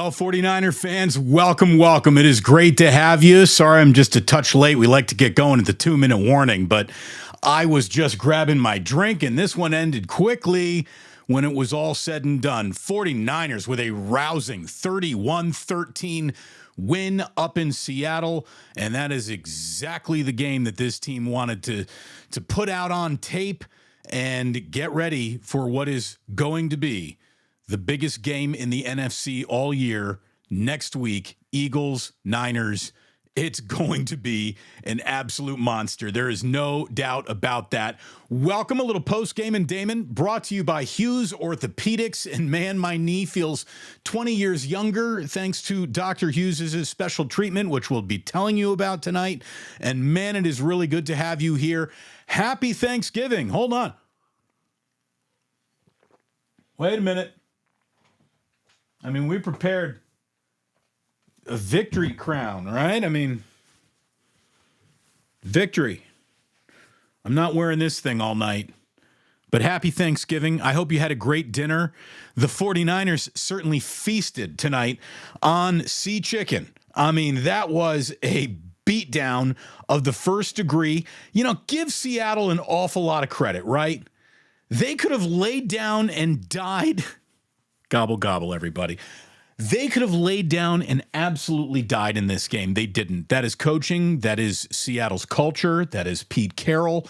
Well, 49er fans, welcome, welcome. It is great to have you. Sorry, I'm just a touch late. We like to get going at the 2-minute warning, but I was just grabbing my drink, and this one ended quickly when it was all said and done. 49ers with a rousing 31-13 win up in Seattle, and that is exactly the game that this team wanted to put out on tape and get ready for what is going to be the biggest game in the NFC all year next week. Eagles, Niners. It's going to be an absolute monster. There is no doubt about that. Welcome, a little post-game and Damon, brought to you by Hughes Orthopedics. And man, my knee feels 20 years younger thanks to Dr. Hughes' special treatment, which we'll be telling you about tonight. And man, it is really good to have you here. Happy Thanksgiving. Hold on. Wait a minute. I mean, we prepared a victory crown, right? I mean, victory. I'm not wearing this thing all night, but happy Thanksgiving. I hope you had a great dinner. The 49ers certainly feasted tonight on sea chicken. I mean, that was a beatdown of the first degree. You know, give Seattle an awful lot of credit, right? They could have laid down and died. Gobble, gobble, everybody. They could have laid down and absolutely died in this game. They didn't. That is coaching. That is Seattle's culture. That is Pete Carroll.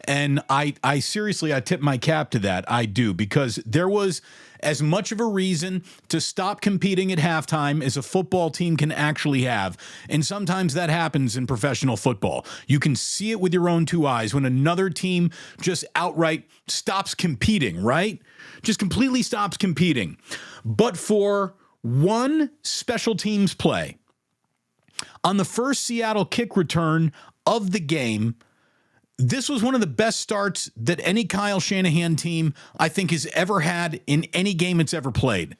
And I seriously, I tip my cap to that. I do, because there was as much of a reason to stop competing at halftime as a football team can actually have. And sometimes that happens in professional football. You can see it with your own two eyes when another team just outright stops competing, right? Just completely stops competing. But for one special teams play on the first Seattle kick return of the game, this was one of the best starts that any Kyle Shanahan team, I think, has ever had in any game it's ever played.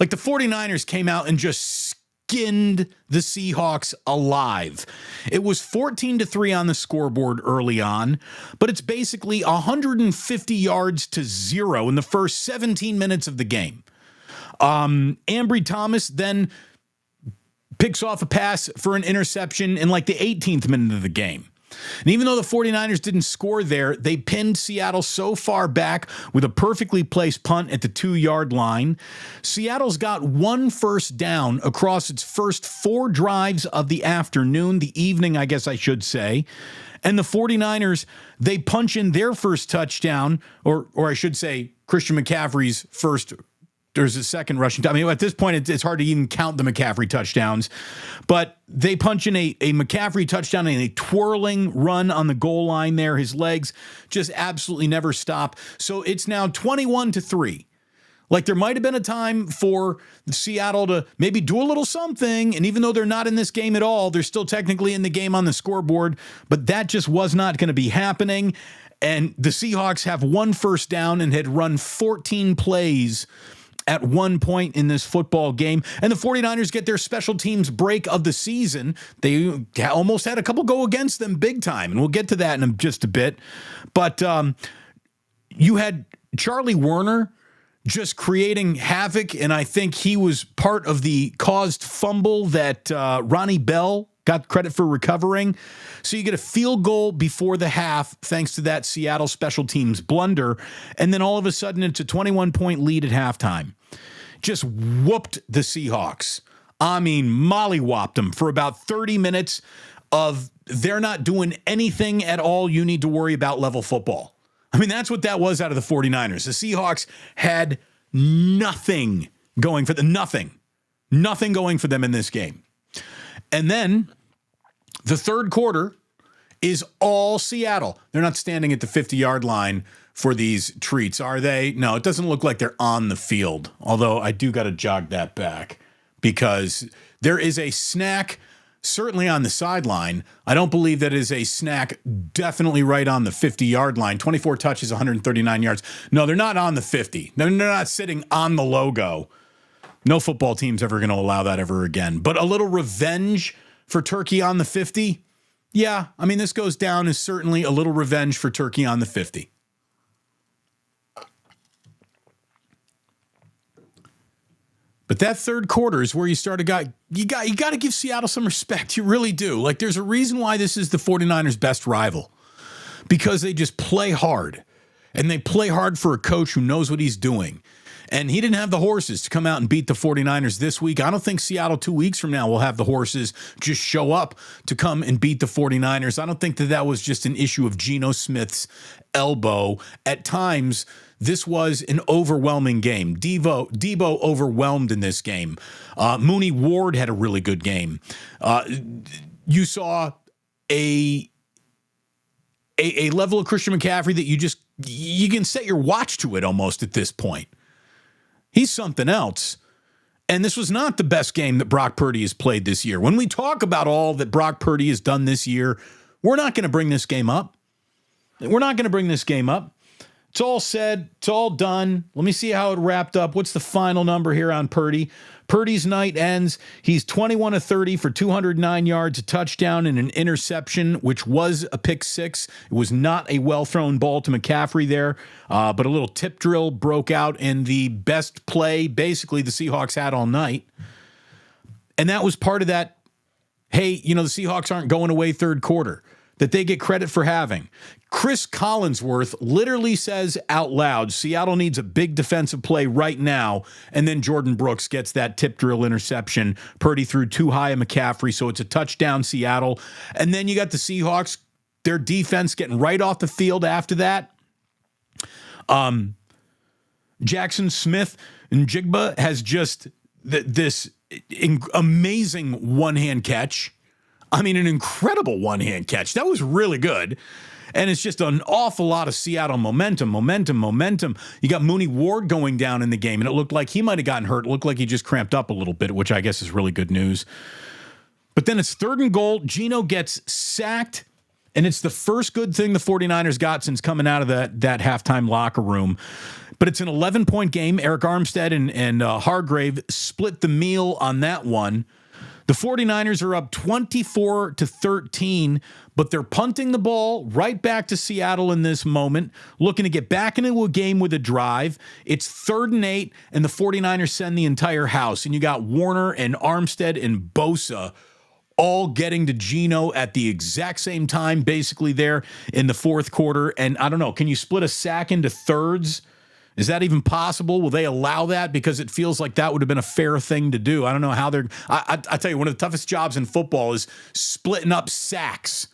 Like, the 49ers came out and just skinned the Seahawks alive. It was 14-3 on the scoreboard early on, but it's basically 150 yards to 0 in the first 17 minutes of the game. Ambry Thomas then picks off a pass for an interception in like the 18th minute of the game. And even though the 49ers didn't score there, they pinned Seattle so far back with a perfectly placed punt at the 2-yard line. Seattle's got one first down across its first 4 drives of the afternoon, the evening, I guess I should say. And the 49ers, they punch in their first touchdown, or I should say Christian McCaffrey's first. There's a second rushing. I mean, at this point, it's hard to even count the McCaffrey touchdowns. But they punch in a McCaffrey touchdown and a twirling run on the goal line there. His legs just absolutely never stop. So it's now 21-3. Like, there might have been a time for Seattle to maybe do a little something. And even though they're not in this game at all, they're still technically in the game on the scoreboard. But that just was not going to be happening. And the Seahawks have one first down and had run 14 plays at one point in this football game. And the 49ers get their special teams break of the season. They almost had a couple go against them big time, and we'll get to that in just a bit. But you had Charlie Werner just creating havoc, and I think he was part of the caused fumble that Ronnie Bell got credit for recovering. So you get a field goal before the half thanks to that Seattle special teams blunder. And then all of a sudden it's a 21-point lead at halftime. Just whooped the Seahawks. I mean, mollywopped them for about 30 minutes of they're not doing anything at all you need to worry about level football. I mean, that's what that was out of the 49ers. The Seahawks had nothing going for them. Nothing going for them in this game. And then the third quarter is all Seattle. They're not standing at the 50-yard line for these treats, are they? No, it doesn't look like they're on the field, although I do got to jog that back because there is a snack certainly on the sideline. I don't believe that is a snack definitely right on the 50-yard line. 24 touches, 139 yards. No, they're not on the 50. They're not sitting on the logo. No football team's ever going to allow that ever again. But a little revenge for Turkey on the 50? Yeah, I mean, this goes down as certainly a little revenge for Turkey on the 50. But that third quarter is where you got to give Seattle some respect. You really do. Like, there's a reason why this is the 49ers' best rival, because they just play hard, and they play hard for a coach who knows what he's doing. And he didn't have the horses to come out and beat the 49ers this week. I don't think Seattle 2 weeks from now will have the horses just show up to come and beat the 49ers. I don't think that was just an issue of Geno Smith's elbow. At times, this was an overwhelming game. Debo overwhelmed in this game. Mooney Ward had a really good game. You saw a level of Christian McCaffrey that you can set your watch to it almost at this point. He's something else. And this was not the best game that Brock Purdy has played this year. When we talk about all that Brock Purdy has done this year, we're not going to bring this game up. We're not going to bring this game up. It's all said. It's all done. Let me see how it wrapped up. What's the final number here on Purdy? Purdy's night ends. He's 21 of 30 for 209 yards, a touchdown, and an interception, which was a pick six. It was not a well-thrown ball to McCaffrey there, but a little tip drill broke out in the best play, basically, the Seahawks had all night. And that was part of that, hey, the Seahawks aren't going away third quarter, that they get credit for having. Chris Collinsworth literally says out loud, Seattle needs a big defensive play right now, and then Jordan Brooks gets that tip drill interception. Purdy threw too high of McCaffrey, so it's a touchdown, Seattle. And then you got the Seahawks, their defense getting right off the field after that. Jackson Smith and Jigba has just this amazing one-hand catch. I mean, an incredible one-hand catch. That was really good. And it's just an awful lot of Seattle momentum. You got Mooney Ward going down in the game, and it looked like he might have gotten hurt. It looked like he just cramped up a little bit, which I guess is really good news. But then it's 3rd and goal. Geno gets sacked, and it's the first good thing the 49ers got since coming out of that halftime locker room. But it's an 11-point game. Eric Armstead and Hargrave split the meal on that one. The 49ers are up 24-13, but they're punting the ball right back to Seattle in this moment, looking to get back into a game with a drive. It's 3rd and 8, and the 49ers send the entire house. And you got Warner and Armstead and Bosa all getting to Geno at the exact same time, basically there in the fourth quarter. And I don't know, can you split a sack into thirds? Is that even possible? Will they allow that? Because it feels like that would have been a fair thing to do. I don't know how they're... I tell you, one of the toughest jobs in football is splitting up sacks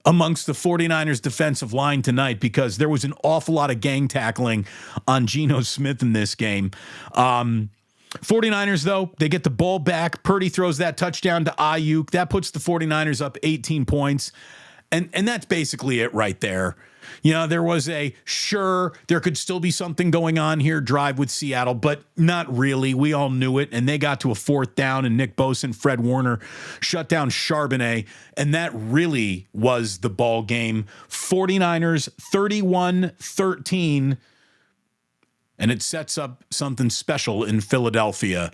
amongst the 49ers defensive line tonight, because there was an awful lot of gang tackling on Geno Smith in this game. 49ers, though, they get the ball back. Purdy throws that touchdown to Ayuk. That puts the 49ers up 18 points. And that's basically it right there. There was there could still be something going on here, drive with Seattle, but not really. We all knew it, and they got to a 4th down, and Nick Bosa and Fred Warner shut down Charbonnet, and that really was the ball game. 49ers 31-13, and it sets up something special in Philadelphia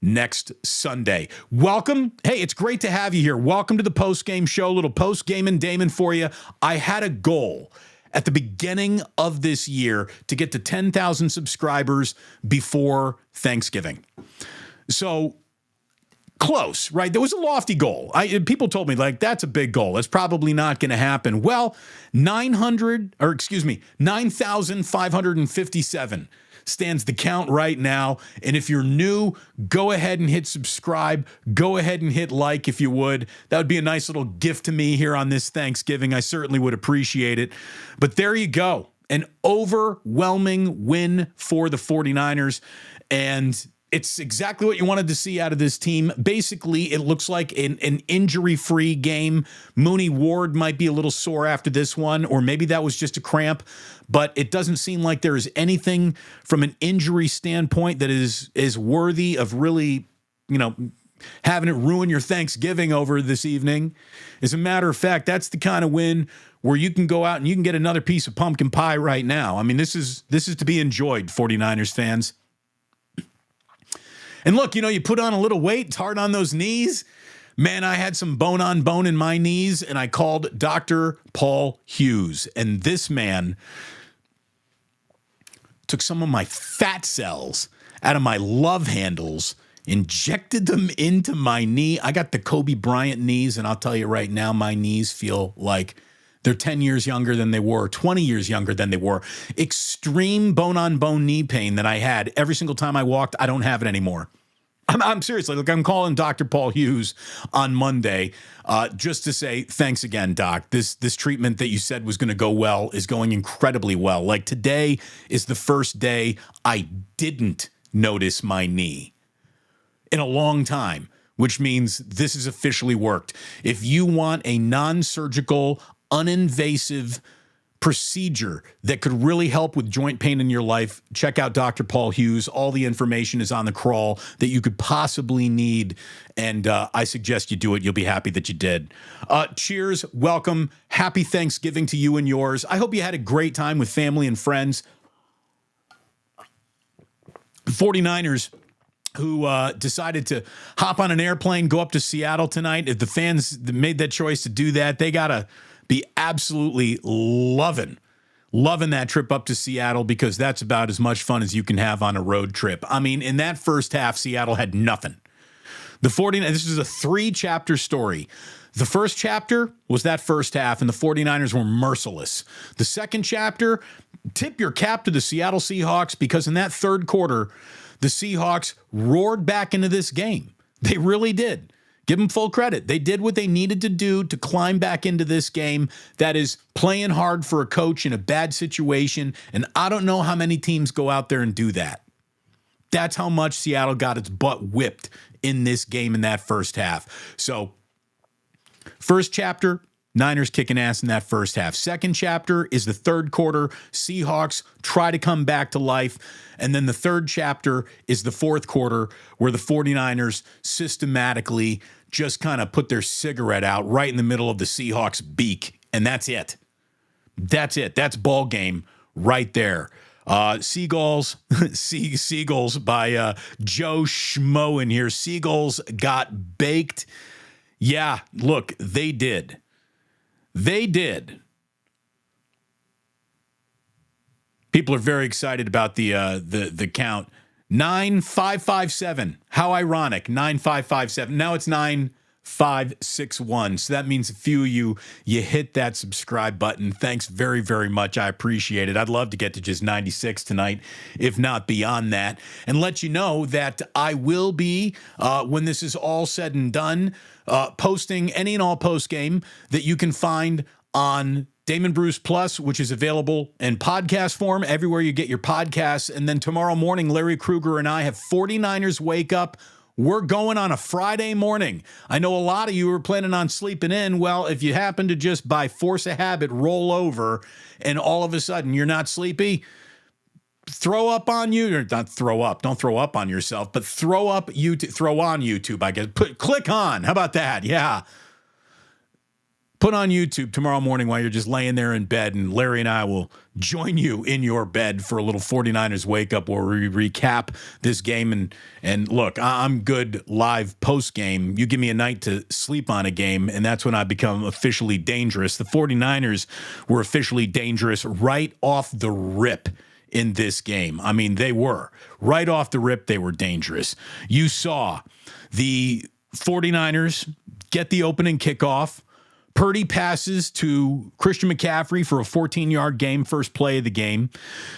next Sunday. Welcome. Hey, it's great to have you here. Welcome to the post-game show. A little post-game and Damon for you. I had a goal at the beginning of this year to get to 10,000 subscribers before Thanksgiving. So close, right? There was a lofty goal. People told me, like, that's a big goal. That's probably not going to happen. Well, 9,557 stands the count right now. And if you're new, go ahead and hit subscribe. Go ahead and hit like if you would. That would be a nice little gift to me here on this Thanksgiving. I certainly would appreciate it. But there you go. An overwhelming win for the 49ers. And it's exactly what you wanted to see out of this team. Basically, it looks like an injury-free game. Mooney Ward might be a little sore after this one, or maybe that was just a cramp, but it doesn't seem like there is anything from an injury standpoint that is worthy of really, having it ruin your Thanksgiving over this evening. As a matter of fact, that's the kind of win where you can go out and you can get another piece of pumpkin pie right now. I mean, this is to be enjoyed, 49ers fans. And look, you put on a little weight. It's hard on those knees. Man, I had some bone on bone in my knees, and I called Dr. Paul Hughes. And this man took some of my fat cells out of my love handles, injected them into my knee. I got the Kobe Bryant knees, and I'll tell you right now, my knees feel like they're 10 years younger than they were, 20 years younger than they were. Extreme bone-on-bone knee pain that I had every single time I walked, I don't have it anymore. I'm seriously, look, I'm calling Dr. Paul Hughes on Monday just to say, thanks again, Doc. This treatment that you said was going to go well is going incredibly well. Like, today is the first day I didn't notice my knee in a long time, which means this has officially worked. If you want a non-surgical, uninvasive procedure that could really help with joint pain in your life, check out Dr. Paul Hughes. All the information is on the crawl that you could possibly need, and I suggest you do it. You'll be happy that you did. Cheers, welcome, happy Thanksgiving to you and yours. I hope you had a great time with family and friends. 49ers who decided to hop on an airplane, go up to Seattle tonight. If the fans made that choice to do that, they got to be absolutely loving that trip up to Seattle, because that's about as much fun as you can have on a road trip. I mean, in that first half, Seattle had nothing. This is a 3-chapter story. The first chapter was that first half, and the 49ers were merciless. The second chapter, tip your cap to the Seattle Seahawks, because in that third quarter, the Seahawks roared back into this game. They really did. Give them full credit. They did what they needed to do to climb back into this game. That is playing hard for a coach in a bad situation, and I don't know how many teams go out there and do that. That's how much Seattle got its butt whipped in this game in that first half. So, first chapter, Niners kicking ass in that first half. Second chapter is the third quarter. Seahawks try to come back to life. And then the third chapter is the fourth quarter, where the 49ers systematically just kind of put their cigarette out right in the middle of the Seahawks' beak. And that's it. That's it. That's ball game right there. Seagulls by Joe Schmo in here. Seagulls got baked. Yeah, look, they did. They did. People are very excited about the count. 9557. How ironic. 9557. Now it's 9561. So that means a few of you hit that subscribe button. Thanks very, very much. I appreciate it. I'd love to get to just 96 tonight, if not beyond that, and let you know that I will be, when this is all said and done, posting any and all post game that you can find on Damon Bruce Plus, which is available in podcast form everywhere you get your podcasts. And then tomorrow morning, Larry Krueger and I have 49ers Wake Up. We're going on a Friday morning. I know a lot of you are planning on sleeping in. Well, if you happen to just by force of habit roll over and all of a sudden you're not sleepy, throw up on you, or not throw up. Don't throw up on yourself, but throw up YouTube, throw on YouTube, I guess. Click on. How about that? Yeah. Put on YouTube tomorrow morning while you're just laying there in bed, and Larry and I will join you in your bed for a little 49ers Wake Up where we recap this game. And look, I'm good live post game. You give me a night to sleep on a game, and that's when I become officially dangerous. The 49ers were officially dangerous right off the rip in this game. I mean, they were. Right off the rip, they were dangerous. You saw the 49ers get the opening kickoff. Purdy passes to Christian McCaffrey for a 14-yard game, first play of the game.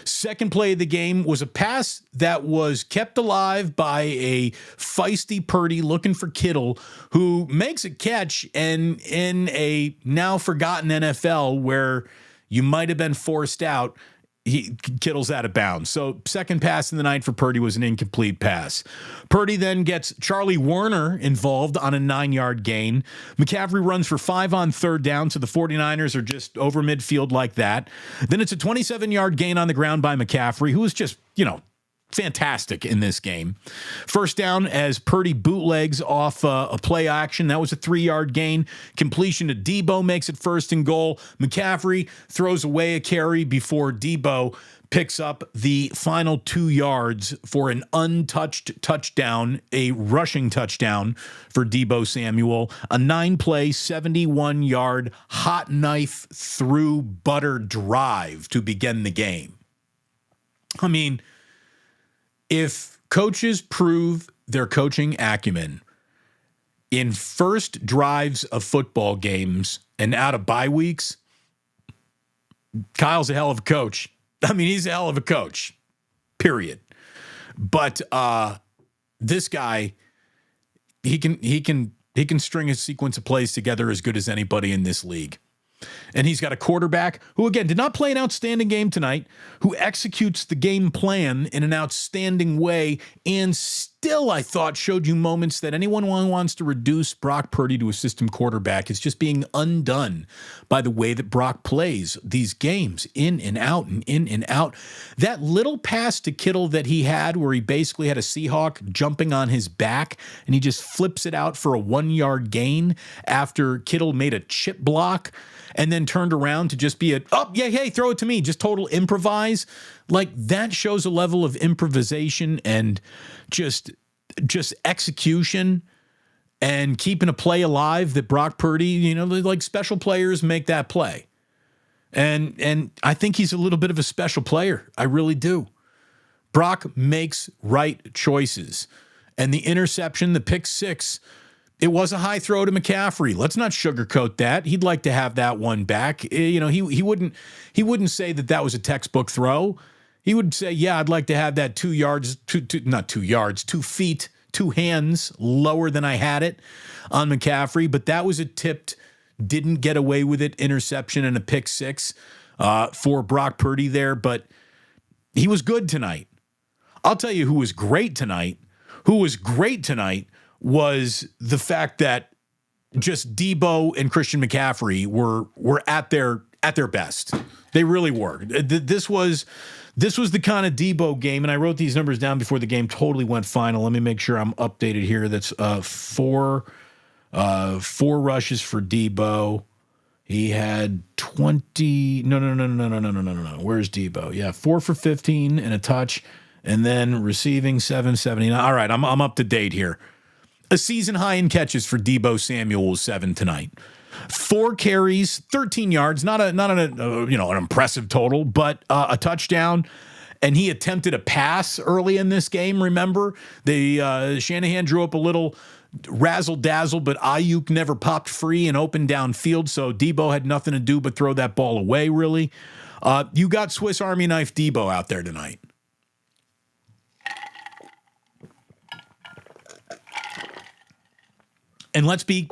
Second play of the game was a pass that was kept alive by a feisty Purdy looking for Kittle, who makes a catch, and in a now forgotten NFL where you might have been forced out, Kittle's out of bounds. So second pass in the night for Purdy was an incomplete pass. Purdy then gets Charlie Werner involved on a 9-yard gain. McCaffrey runs for 5 on third down, so the 49ers are just over midfield like that. Then it's a 27-yard gain on the ground by McCaffrey, who was just, fantastic in this game. First down as Purdy bootlegs off a play action. That was a 3-yard gain. Completion to Debo makes it first and goal. McCaffrey throws away a carry before Debo picks up the final 2 yards for an untouched touchdown, a rushing touchdown for Debo Samuel. A 9-play, 71-yard hot knife through butter drive to begin the game. I mean, if coaches prove their coaching acumen in first drives of football games and out of bye weeks, Kyle's a hell of a coach. I mean, he's a hell of a coach, period. But this guy, he can string a sequence of plays together as good as anybody in this league. And he's got a quarterback who, again, did not play an outstanding game tonight, who executes the game plan in an outstanding way, and still, I thought, showed you moments that anyone who wants to reduce Brock Purdy to a system quarterback is just being undone by the way that Brock plays these games, in and out and in and out. That little pass to Kittle that he had where he basically had a Seahawk jumping on his back and he just flips it out for a 1-yard gain after Kittle made a chip block and then turned around to just be hey, throw it to me, just total improvise. Like, that shows a level of improvisation and just execution and keeping a play alive that Brock Purdy, like special players make that play. And I think he's a little bit of a special player. I really do. Brock makes right choices. And the interception, the pick six, it was a high throw to McCaffrey. Let's not sugarcoat that. He'd like to have that one back. He wouldn't say that was a textbook throw. He would say, yeah, I'd like to have that 2 yards, not 2 yards, 2 feet, 2 hands lower than I had it on McCaffrey. But that was a tipped, didn't get away with it, interception and a pick six for Brock Purdy there. But he was good tonight. I'll tell you who was great tonight. Was the fact that just Debo and Christian McCaffrey were at their best. They really were. This was the kind of Debo game, and I wrote these numbers down before the game totally went final. Let me make sure I'm updated here. That's four rushes for Debo. He had 20. No. Where's Debo? Yeah, 4 for 15 and a touch, and then receiving 779. All right, I'm up to date here. A season high in catches for Debo Samuel was 7 tonight. 4 carries, 13 yards, not an impressive total, but a touchdown. And he attempted a pass early in this game. Remember, Shanahan drew up a little razzle dazzle, but Ayuk never popped free and opened downfield. So Debo had nothing to do but throw that ball away. Really, you got Swiss Army knife Debo out there tonight. And let's be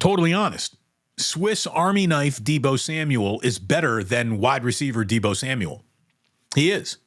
totally honest. Swiss Army knife Debo Samuel is better than wide receiver Debo Samuel. He is.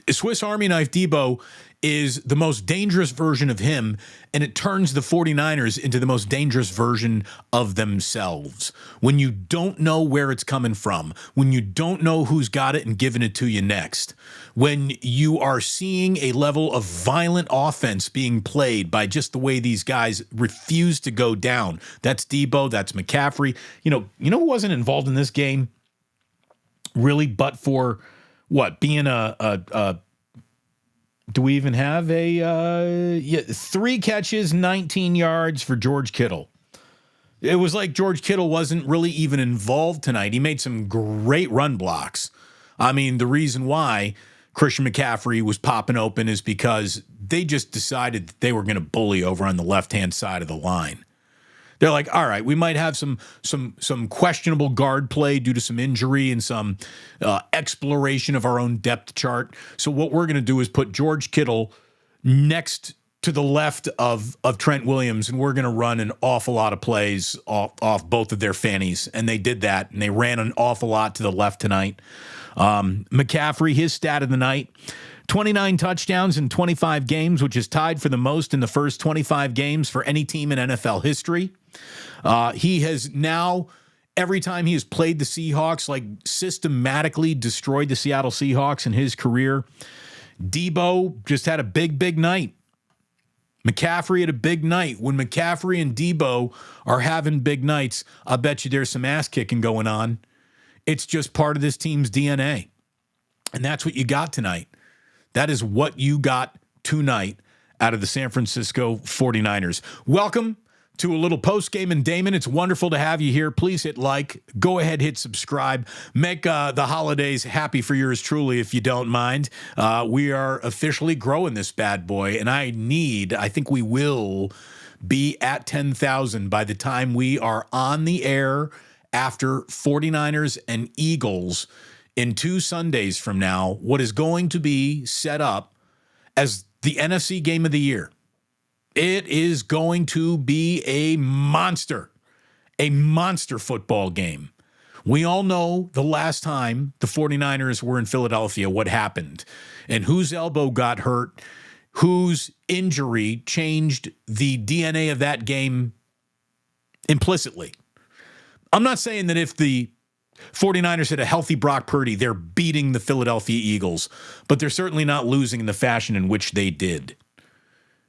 Swiss Army knife Debo is the most dangerous version of him, and it turns the 49ers into the most dangerous version of themselves. When you don't know where it's coming from, when you don't know who's got it and giving it to you next, when you are seeing a level of violent offense being played by just the way these guys refuse to go down. That's Debo, that's McCaffrey. You know who wasn't involved in this game? Really, but for what? Being do we even have 3 catches, 19 yards for George Kittle? It was like George Kittle wasn't really even involved tonight. He made some great run blocks. I mean, the reason why Christian McCaffrey was popping open is because they just decided that they were going to bully over on the left-hand side of the line. They're like, all right, we might have some questionable guard play due to some injury and some exploration of our own depth chart. So what we're going to do is put George Kittle next to the left of Trent Williams, and we're going to run an awful lot of plays off both of their fannies. And they did that, and they ran an awful lot to the left tonight. McCaffrey, his stat of the night, 29 touchdowns in 25 games, which is tied for the most in the first 25 games for any team in NFL history. He has now, every time he has played the Seahawks, like systematically destroyed the Seattle Seahawks in his career. Debo just had a big night. McCaffrey had a big night. When McCaffrey and Debo are having big nights, I bet you there's some ass kicking going on. It's just part of this team's DNA. And that's what you got tonight. That is what you got tonight out of the San Francisco 49ers. Welcome to a little post game. And Damon, it's wonderful to have you here. Please hit like. Go ahead, hit subscribe. Make the holidays happy for yours truly, if you don't mind. We are officially growing this bad boy, and I think we will be at 10,000 by the time we are on the air after 49ers and Eagles in 2 Sundays from now, what is going to be set up as the NFC game of the year. It is going to be a monster football game. We all know the last time the 49ers were in Philadelphia, what happened, and whose elbow got hurt, whose injury changed the DNA of that game implicitly. I'm not saying that if the 49ers had a healthy Brock Purdy, they're beating the Philadelphia Eagles, but they're certainly not losing in the fashion in which they did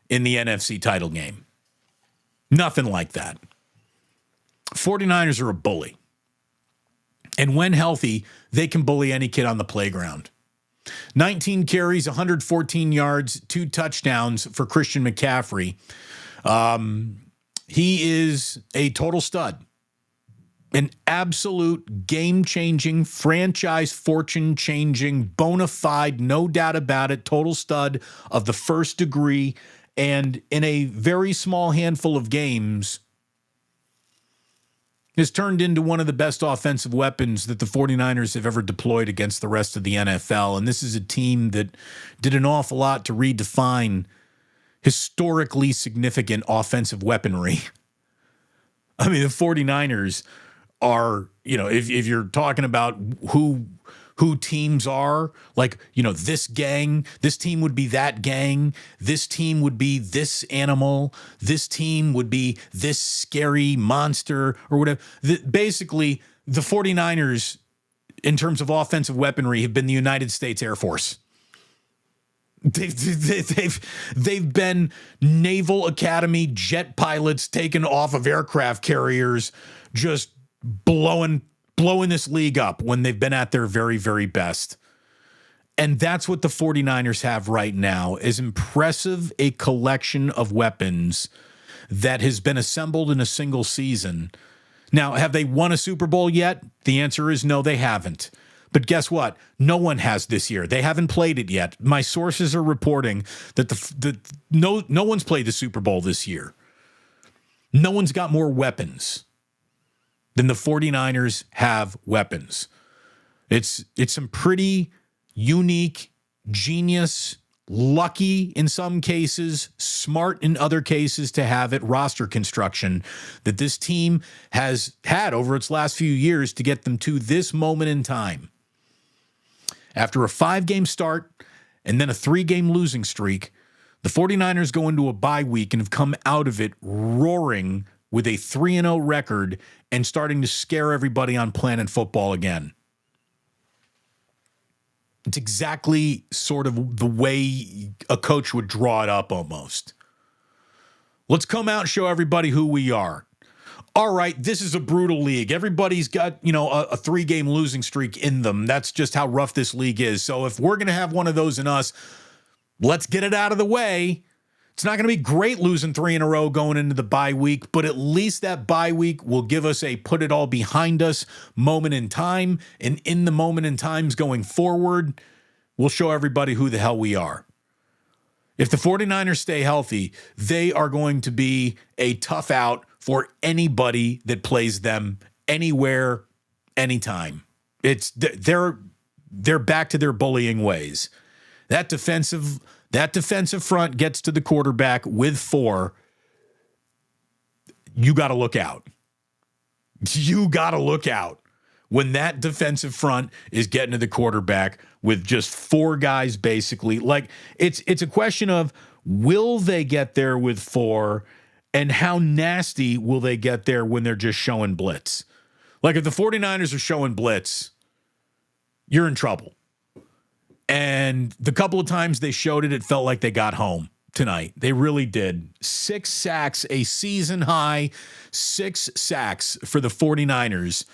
in the NFC title game. Nothing like that. 49ers are a bully. And when healthy, they can bully any kid on the playground. 19 carries, 114 yards, 2 touchdowns for Christian McCaffrey. He is a total stud. An absolute game-changing, franchise fortune-changing, bona fide, no doubt about it, total stud of the first degree. And in a very small handful of games, has turned into one of the best offensive weapons that the 49ers have ever deployed against the rest of the NFL. And this is a team that did an awful lot to redefine historically significant offensive weaponry. I mean, the 49ers are, if you're talking about who teams are, like, this gang, this team would be that gang, this team would be this animal, this team would be this scary monster or whatever. Basically, the 49ers, in terms of offensive weaponry, have been the United States Air Force. They've been Naval Academy jet pilots taken off of aircraft carriers, just blowing this league up when they've been at their very, very best. And that's what the 49ers have right now, is impressive a collection of weapons that has been assembled in a single season. Now, have they won a Super Bowl yet? The answer is no, they haven't. But guess what? No one has this year. They haven't played it yet. My sources are reporting that no one's played the Super Bowl this year. No one's got more weapons than the 49ers have weapons. It's some pretty unique, genius, lucky in some cases, smart in other cases to have it roster construction that this team has had over its last few years to get them to this moment in time. After a 5-game start and then a 3-game losing streak, the 49ers go into a bye week and have come out of it roaring with a 3-0 record and starting to scare everybody on Planet Football again. It's exactly sort of the way a coach would draw it up almost. Let's come out and show everybody who we are. All right, this is a brutal league. Everybody's got, a 3-game losing streak in them. That's just how rough this league is. So if we're going to have one of those in us, let's get it out of the way. It's not going to be great losing 3 in a row going into the bye week, but at least that bye week will give us a put it all behind us moment in time. And in the moment in times going forward, we'll show everybody who the hell we are. If the 49ers stay healthy, they are going to be a tough out for anybody that plays them anywhere, anytime. They're back to their bullying ways. That defensive front gets to the quarterback with 4. You got to look out. You got to look out when that defensive front is getting to the quarterback with just 4 guys, basically. Like, it's a question of, will they get there with 4, and how nasty will they get there when they're just showing blitz? Like, if the 49ers are showing blitz, you're in trouble. And the couple of times they showed it, it felt like they got home tonight. They really did. 6 sacks, a season high, 6 sacks for the 49ers.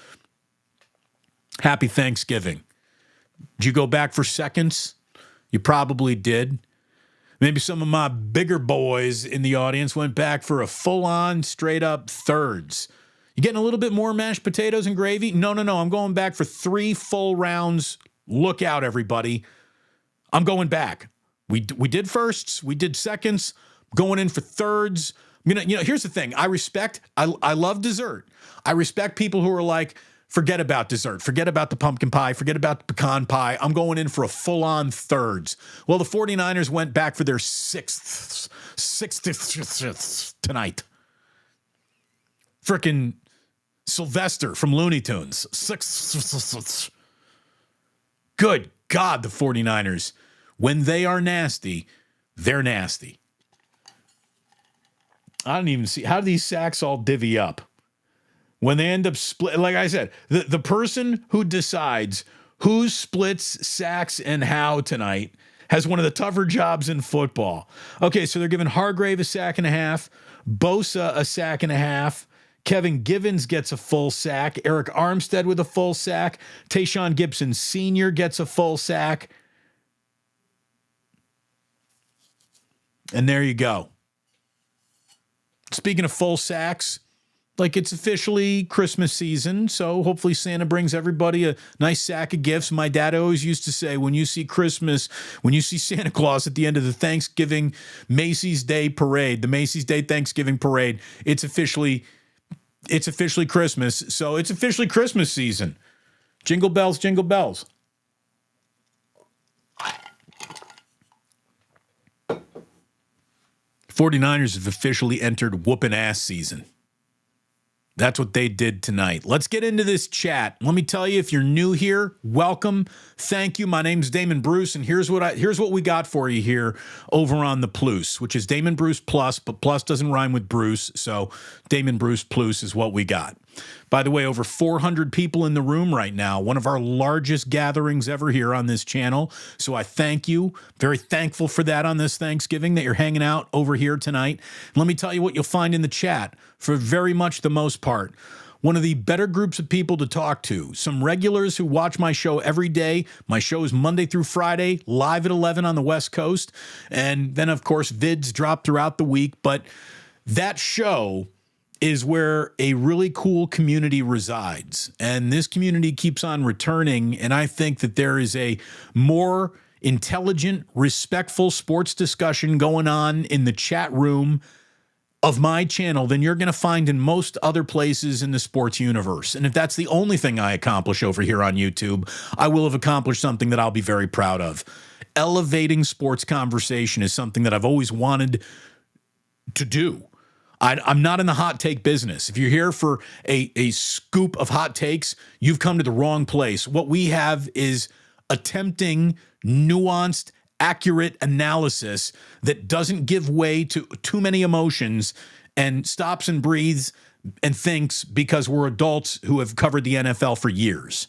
Happy Thanksgiving. Did you go back for seconds? You probably did. Maybe some of my bigger boys in the audience went back for a full-on, straight-up thirds. You getting a little bit more mashed potatoes and gravy? No. I'm going back for 3 full rounds. Look out, everybody. I'm going back. We did firsts. We did seconds. Going in for thirds. Here's the thing. I love dessert. I respect people who are like, forget about dessert. Forget about the pumpkin pie. Forget about the pecan pie. I'm going in for a full-on thirds. Well, the 49ers went back for their sixth tonight. Frickin' Sylvester from Looney Tunes. Good God, the 49ers. When they are nasty, they're nasty. I don't even see. How do these sacks all divvy up? When they end up split, like I said, the person who decides who splits sacks and how tonight has one of the tougher jobs in football. Okay, so they're giving Hargrave a sack and a half, Bosa a sack and a half, Kevin Givens gets a full sack, Eric Armstead with a full sack, Tayshaun Gibson Sr. gets a full sack. And there you go. Speaking of full sacks, like it's officially Christmas season, so hopefully Santa brings everybody a nice sack of gifts. My dad always used to say, when you see Santa Claus at the end of the Thanksgiving Macy's Day Parade, the Macy's Day Thanksgiving Parade, it's officially Christmas, so it's officially Christmas season. Jingle bells, jingle bells. '49ers have officially entered whooping ass season. That's what they did tonight. Let's get into this chat. Let me tell you, if you're new here, welcome. Thank you. My name's Damon Bruce, and here's what we got for you here over on the Plus, which is Damon Bruce Plus, but Plus doesn't rhyme with Bruce, so Damon Bruce Plus is what we got. By the way, over 400 people in the room right now, one of our largest gatherings ever here on this channel. So I thank you. Very thankful for that on this Thanksgiving that you're hanging out over here tonight. Let me tell you what you'll find in the chat for very much the most part. One of the better groups of people to talk to. Some regulars who watch my show every day. My show is Monday through Friday, live at 11 on the West Coast. And then, of course, vids drop throughout the week. But that show is where a really cool community resides. And this community keeps on returning. And I think that there is a more intelligent, respectful sports discussion going on in the chat room of my channel than you're going to find in most other places in the sports universe. And if that's the only thing I accomplish over here on YouTube, I will have accomplished something that I'll be very proud of. Elevating sports conversation is something that I've always wanted to do. I'm not in the hot take business. If you're here for a scoop of hot takes, you've come to the wrong place. What we have is attempting nuanced, accurate analysis that doesn't give way to too many emotions and stops and breathes and thinks because we're adults who have covered the NFL for years.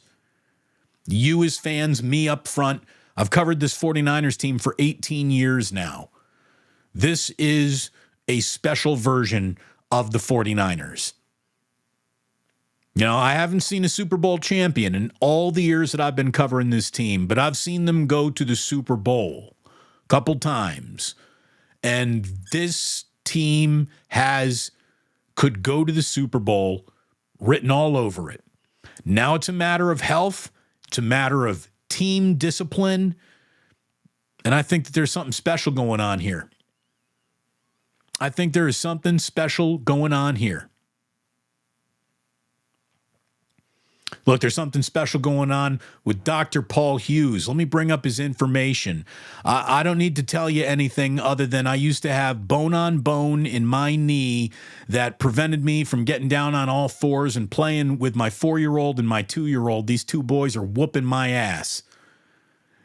You as fans, me up front, I've covered this 49ers team for 18 years now. This is a special version of the 49ers. You know, I haven't seen a Super Bowl champion in all the years that I've been covering this team, but I've seen them go to the Super Bowl a couple times. And this team could go to the Super Bowl written all over it. Now it's a matter of health. It's a matter of team discipline. And I think that there's something special going on here. I think there is something special going on here. Look, there's something special going on with Dr. Paul Hughes. Let me bring up his information. I don't need to tell you anything other than I used to have bone on bone in my knee that prevented me from getting down on all fours and playing with my 4-year-old and my 2-year-old. These two boys are whooping my ass.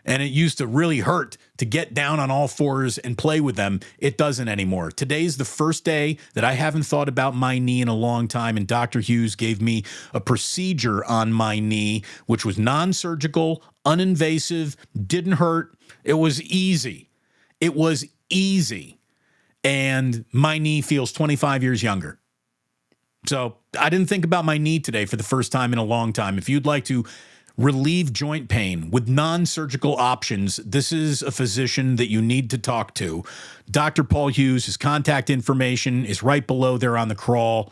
And it used to really hurt to get down on all fours and play with them. It doesn't anymore. Today's the first day that I haven't thought about my knee in a long time, and Dr. Hughes gave me a procedure on my knee, which was non-surgical, uninvasive, didn't hurt. It was easy. It was easy. And my knee feels 25 years younger. So I didn't think about my knee today for the first time in a long time. If you'd like to relieve joint pain with non-surgical options, this is a physician that you need to talk to. Dr. Paul Hughes, his contact information is right below there on the crawl.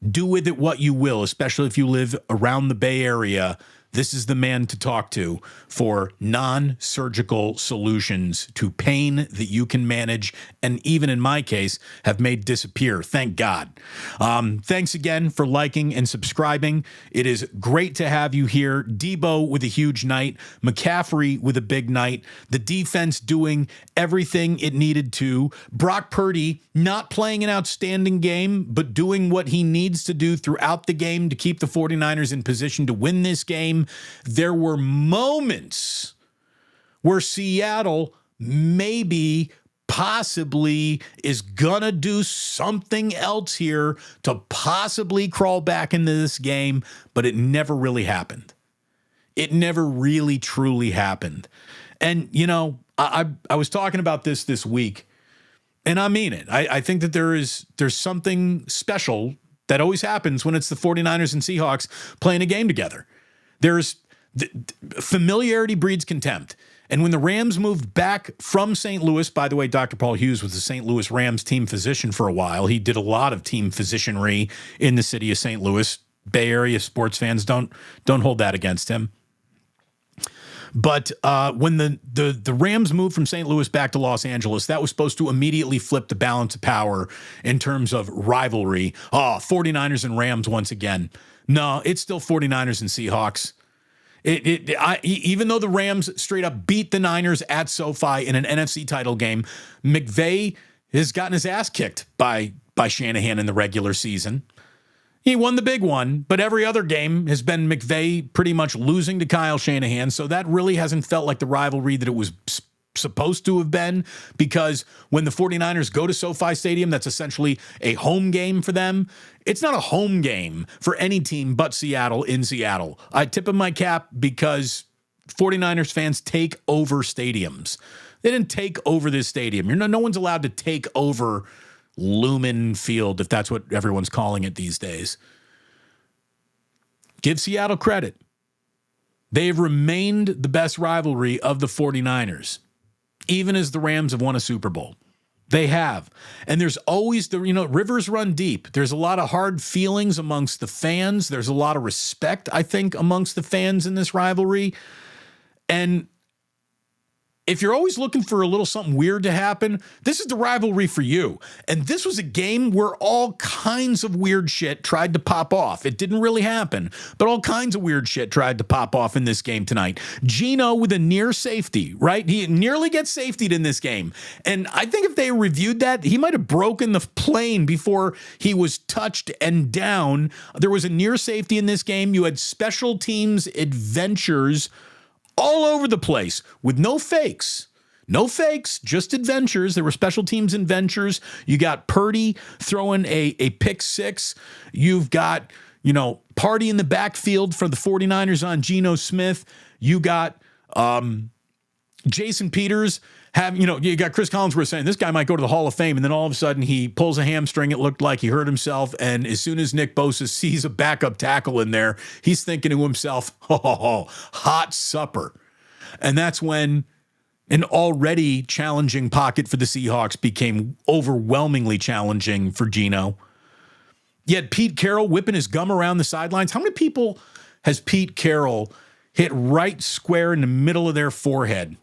Do with it what you will, especially if you live around the Bay Area. This is the man to talk to for non-surgical solutions to pain that you can manage and even in my case have made disappear. Thank God. Thanks again for liking and subscribing. It is great to have you here. Debo with a huge night. McCaffrey with a big night. The defense doing everything it needed to. Brock Purdy not playing an outstanding game, but doing what he needs to do throughout the game to keep the 49ers in position to win this game. There were moments where Seattle maybe, possibly is gonna do something else here to possibly crawl back into this game, but it never really happened. It never really truly happened. And, you know, I was talking about this week, and I mean it. I think that there's something special that always happens when it's the 49ers and Seahawks playing a game together. There's familiarity breeds contempt. And when the Rams moved back from St. Louis, by the way, Dr. Paul Hughes was the St. Louis Rams team physician for a while. He did a lot of team physicianry in the city of St. Louis. Bay Area sports fans don't hold that against him. But when the Rams moved from St. Louis back to Los Angeles, that was supposed to immediately flip the balance of power in terms of rivalry. 49ers and Rams once again. No, it's still 49ers and Seahawks. Even though the Rams straight up beat the Niners at SoFi in an NFC title game, McVay has gotten his ass kicked by Shanahan in the regular season. He won the big one, but every other game has been McVay pretty much losing to Kyle Shanahan, so that really hasn't felt like the rivalry that it was supposed to have been, because when the 49ers go to SoFi Stadium, that's essentially a home game for them. It's not a home game for any team but Seattle in Seattle. I tip of my cap because 49ers fans take over stadiums. They didn't take over this stadium. No one's allowed to take over Lumen Field, if that's what everyone's calling it these days. Give Seattle credit. They've remained the best rivalry of the 49ers, even as the Rams have won a Super Bowl. They have. And there's always rivers run deep. There's a lot of hard feelings amongst the fans. There's a lot of respect, I think, amongst the fans in this rivalry. And if you're always looking for a little something weird to happen, this is the rivalry for you. And this was a game where all kinds of weird shit tried to pop off. It didn't really happen, but all kinds of weird shit tried to pop off in this game tonight. Geno with a near safety, right? He nearly gets safetied in this game. And I think if they reviewed that, he might have broken the plane before he was touched and down. There was a near safety in this game. You had special teams adventures all over the place with no fakes, just adventures. There were special teams adventures. You got Purdy throwing a pick six. You've got, Party in the backfield for the 49ers on Geno Smith. You got Jason Peters you got Chris Collinsworth saying this guy might go to the Hall of Fame, and then all of a sudden he pulls a hamstring. It looked like he hurt himself, and as soon as Nick Bosa sees a backup tackle in there, he's thinking to himself, hot supper. And that's when an already challenging pocket for the Seahawks became overwhelmingly challenging for Geno. You had Pete Carroll whipping his gum around the sidelines. How many people has Pete Carroll hit right square in the middle of their forehead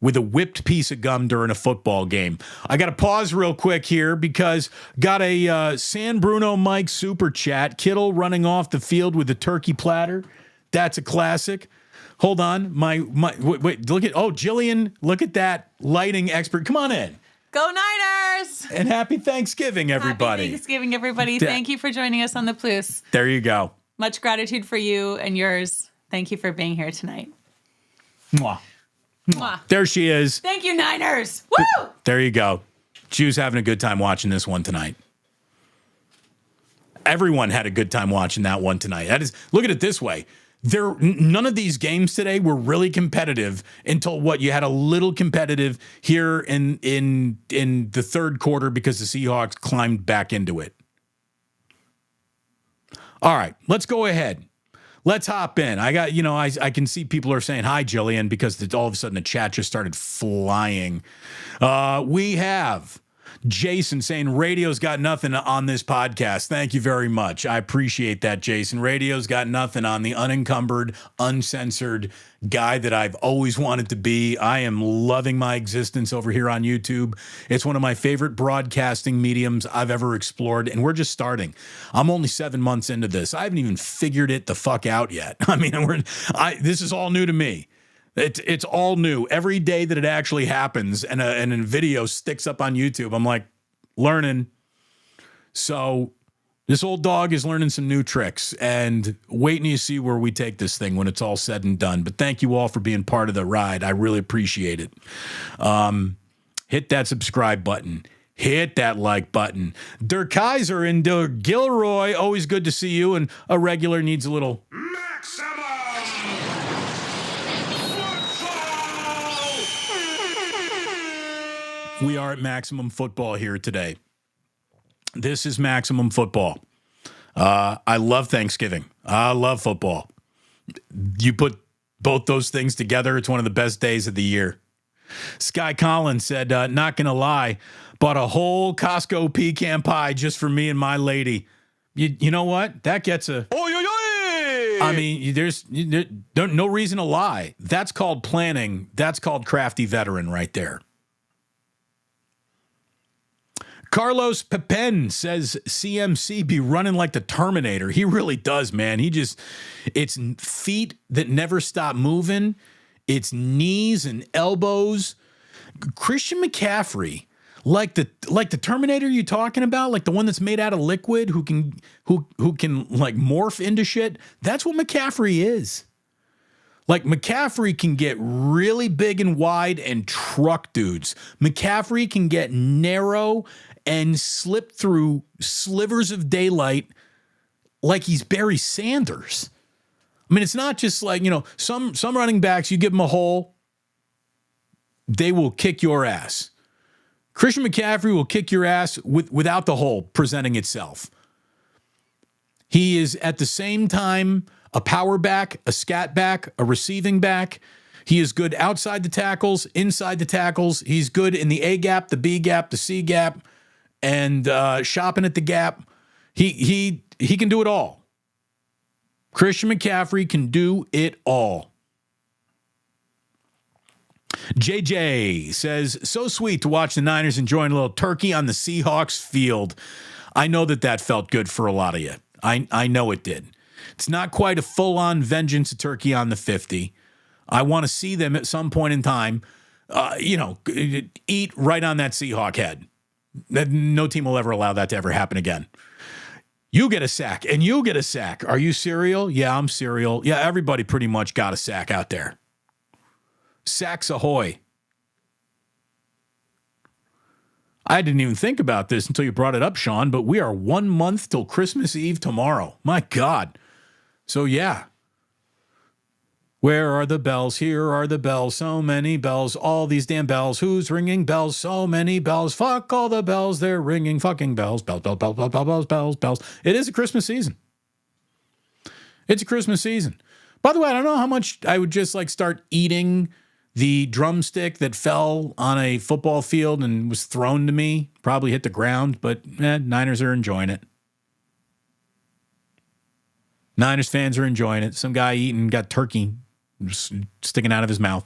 with a whipped piece of gum during a football game? I got to pause real quick here because got a San Bruno Mike super chat. Kittle running off the field with a turkey platter. That's a classic. Hold on. Wait, look at, Jillian, look at that lighting expert. Come on in. Go Niners! And happy Thanksgiving, everybody. Happy Thanksgiving, everybody. Thank you for joining us on the Plus. There you go. Much gratitude for you and yours. Thank you for being here tonight. Mwah. Mwah. There she is. Thank you, Niners. Woo! There you go. She was having a good time watching this one tonight. Everyone had a good time watching that one tonight. Look at it this way. None of these games today were really competitive until you had a little competitive here in the third quarter because the Seahawks climbed back into it. All right, let's go ahead. let's hop in. I got, I can see people are saying hi, Jillian, because all of a sudden the chat just started flying. We have Jason saying radio's got nothing on this podcast. Thank you very much. I appreciate that, Jason. Radio's got nothing on the unencumbered, uncensored guy that I've always wanted to be. I am loving my existence over here on YouTube. It's one of my favorite broadcasting mediums I've ever explored, and we're just starting. I'm only 7 months into this. I haven't even figured it the fuck out yet. I mean, this is all new to me. It's all new. Every day that it actually happens and a video sticks up on YouTube, I'm like learning. So this old dog is learning some new tricks, and waiting to see where we take this thing when it's all said and done. But thank you all for being part of the ride. I really appreciate it. Hit that subscribe button. Hit that like button. Der Kaiser and Der Gilroy, always good to see you. And a regular needs a little Maximum Football! We are at Maximum Football here today. This is Maximum Football. I love Thanksgiving. I love football. You put both those things together, it's one of the best days of the year. Sky Collins said, not going to lie, bought a whole Costco pecan pie just for me and my lady. You know what? That gets a... I mean, there's no reason to lie. That's called planning. That's called crafty veteran right there. Carlos Pepin says CMC be running like the Terminator. He really does, man. It's feet that never stop moving. It's knees and elbows. Christian McCaffrey, like the Terminator you talking about, like the one that's made out of liquid, who can like morph into shit. That's what McCaffrey is. Like, McCaffrey can get really big and wide and truck dudes. McCaffrey can get narrow and slip through slivers of daylight like he's Barry Sanders. I mean, it's not just like, some running backs, you give them a hole, they will kick your ass. Christian McCaffrey will kick your ass without the hole presenting itself. He is at the same time a power back, a scat back, a receiving back. He is good outside the tackles, inside the tackles. He's good in the A gap, the B gap, the C gap, and shopping at the gap. He can do it all. Christian McCaffrey can do it all. JJ says, so sweet to watch the Niners enjoying a little turkey on the Seahawks field. I know that felt good for a lot of you. I know it did. It's not quite a full-on vengeance turkey on the 50. I want to see them at some point in time, eat right on that Seahawk head. No team will ever allow that to ever happen again. You get a sack, and you get a sack. Are you cereal? Yeah, I'm cereal. Yeah, everybody pretty much got a sack out there. Sacks ahoy. I didn't even think about this until you brought it up, Sean, but we are 1 month till Christmas Eve tomorrow. My God. So, yeah. Where are the bells? Here are the bells. So many bells. All these damn bells. Who's ringing bells? So many bells. Fuck all the bells. They're ringing fucking bells. Bells, bells, bells, bells, bells, bells, bells. It is a Christmas season. It's a Christmas season. By the way, I don't know how much I would just start eating the drumstick that fell on a football field and was thrown to me. Probably hit the ground, but Niners are enjoying it. Niners fans are enjoying it. Some guy got turkey sticking out of his mouth.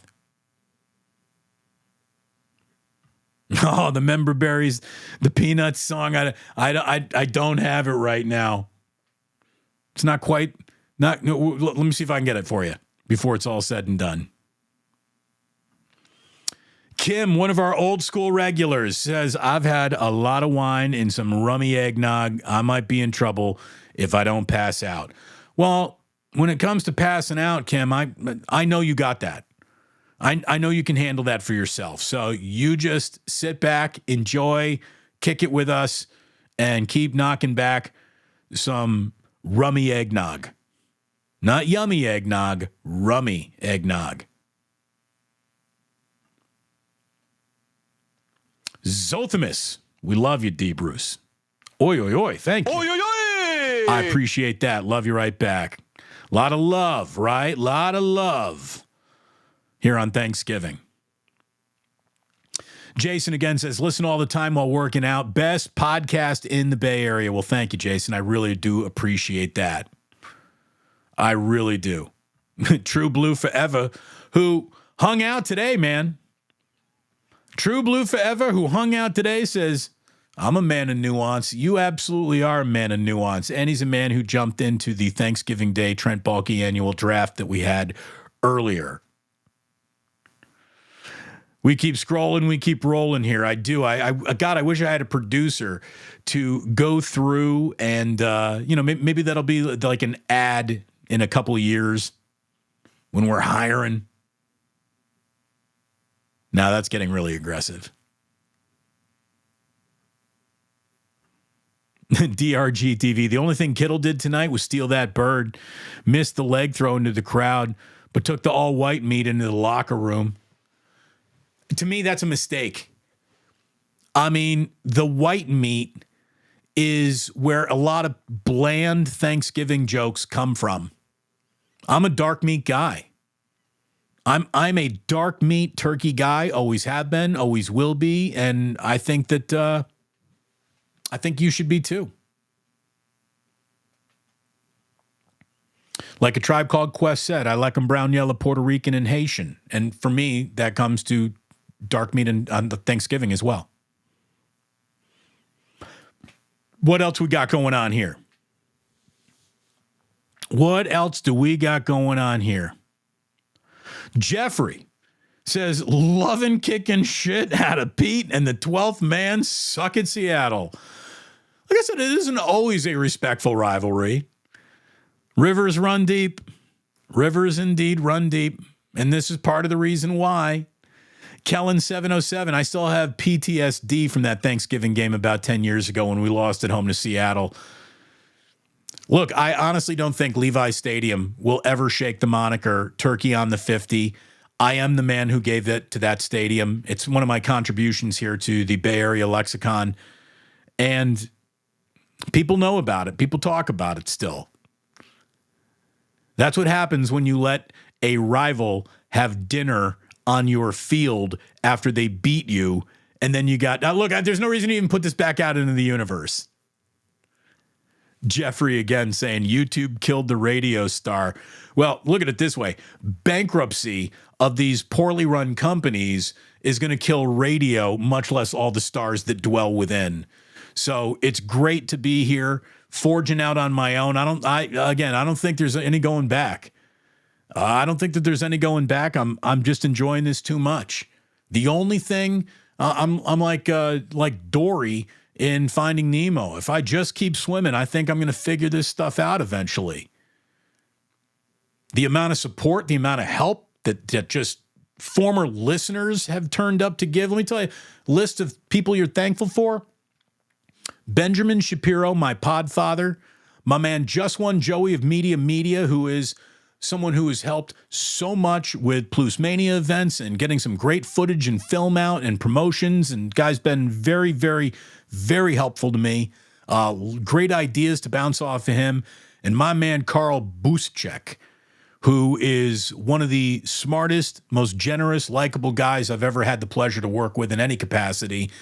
Oh, the member berries, the Peanuts song. I don't have it right now. It's not quite. Let me see if I can get it for you before it's all said and done. Kim, one of our old school regulars, says, I've had a lot of wine and some rummy eggnog. I might be in trouble if I don't pass out. Well, when it comes to passing out, Kim, I know you got that. I know you can handle that for yourself. So you just sit back, enjoy, kick it with us, and keep knocking back some rummy eggnog. Not yummy eggnog, rummy eggnog. Zothamus, we love you, D. Bruce. Oi, oi, oi, thank you. Oi, oi, oi! I appreciate that. Love you right back. A lot of love, right? A lot of love here on Thanksgiving. Jason again says, listen all the time while working out. Best podcast in the Bay Area. Well, thank you, Jason. I really do appreciate that. I really do. True Blue Forever, who hung out today, man. True Blue Forever, who hung out today, says, I'm a man of nuance. You absolutely are a man of nuance. And he's a man who jumped into the Thanksgiving Day Trent Baalke annual draft that we had earlier. We keep scrolling, we keep rolling here. I do. God, I wish I had a producer to go through and, maybe that'll be like an ad in a couple of years when we're hiring. Now that's getting really aggressive. DRG TV. The only thing Kittle did tonight was steal that bird, missed the leg throw into the crowd, but took the all-white meat into the locker room. To me, that's a mistake. I mean, the white meat is where a lot of bland Thanksgiving jokes come from. I'm a dark meat guy. I'm a dark meat turkey guy, always have been, always will be, and I think that I think you should be too. Like A Tribe Called Quest said, I like them brown, yellow, Puerto Rican, and Haitian. And for me, that comes to dark meat on the Thanksgiving as well. What else we got going on here? What else do we got going on here? Jeffrey says, loving kicking shit out of Pete and the 12th man suck at Seattle. Like I said, it isn't always a respectful rivalry. Rivers run deep. Rivers indeed run deep. And this is part of the reason why. Kellen 707, I still have PTSD from that Thanksgiving game about 10 years ago when we lost at home to Seattle. Look, I honestly don't think Levi Stadium will ever shake the moniker Turkey on the 50. I am the man who gave it to that stadium. It's one of my contributions here to the Bay Area lexicon. And people know about it. People talk about it still. That's what happens when you let a rival have dinner on your field after they beat you. And then you got, now look, there's no reason to even put this back out into the universe. Jeffrey again saying YouTube killed the radio star. Well, look at it this way. Bankruptcy of these poorly run companies is going to kill radio, much less all the stars that dwell within. So it's great to be here, forging out on my own. I don't think there's any going back. I don't think that there's any going back. I'm just enjoying this too much. The only thing I'm like Dory in Finding Nemo. If I just keep swimming, I think I'm going to figure this stuff out eventually. The amount of support, the amount of help that just former listeners have turned up to give. Let me tell you, list of people you're thankful for. Benjamin Shapiro, my podfather, my man Just One Joey of Media, who is someone who has helped so much with Plusmania events and getting some great footage and film out and promotions. And guy's been very, very, very helpful to me. Great ideas to bounce off of him. And my man Carl Buszczyk, who is one of the smartest, most generous, likable guys I've ever had the pleasure to work with in any capacity.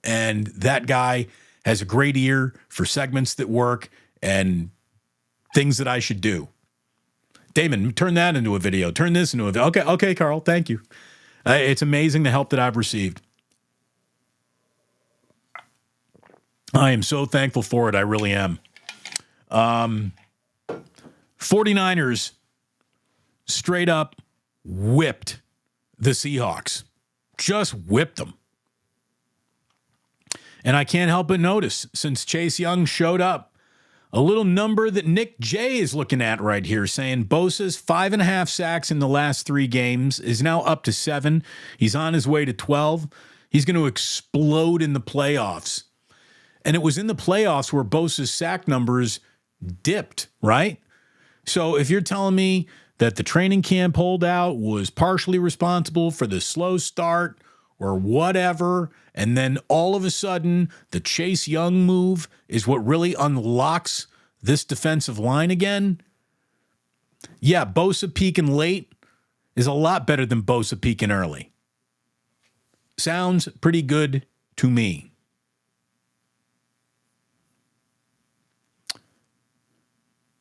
And that guy has a great ear for segments that work and things that I should do. Damon, turn that into a video. Turn this into a video. Okay, Carl, thank you. It's amazing the help that I've received. I am so thankful for it. I really am. 49ers straight up whipped the Seahawks. Just whipped them. And I can't help but notice, since Chase Young showed up, a little number that Nick J is looking at right here, saying Bosa's 5.5 sacks in the last 3 games is now up to 7. He's on his way to 12. He's going to explode in the playoffs. And it was in the playoffs where Bosa's sack numbers dipped, right? So if you're telling me that the training camp holdout was partially responsible for the slow start or whatever, and then all of a sudden the Chase Young move is what really unlocks this defensive line again, Yeah, Bosa peaking late is a lot better than Bosa peaking early. Sounds pretty good to me.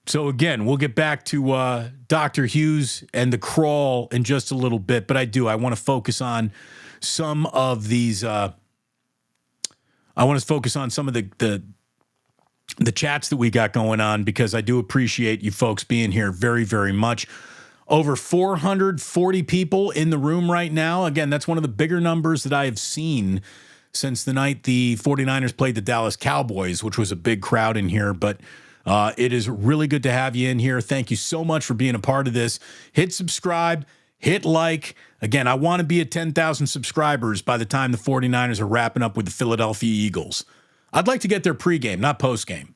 So again, we'll get back to Dr. Hughes and the crawl in just a little bit, but I want to focus on some of these. I want to focus on some of the chats that we got going on, because I do appreciate you folks being here very, very much. Over 440 people in the room right now. Again, that's one of the bigger numbers that I have seen since the night the 49ers played the Dallas Cowboys, which was a big crowd in here. But it is really good to have you in here. Thank you so much for being a part of this. Hit subscribe, hit like. Again, I want to be at 10,000 subscribers by the time the 49ers are wrapping up with the Philadelphia Eagles. I'd like to get their pregame, not postgame.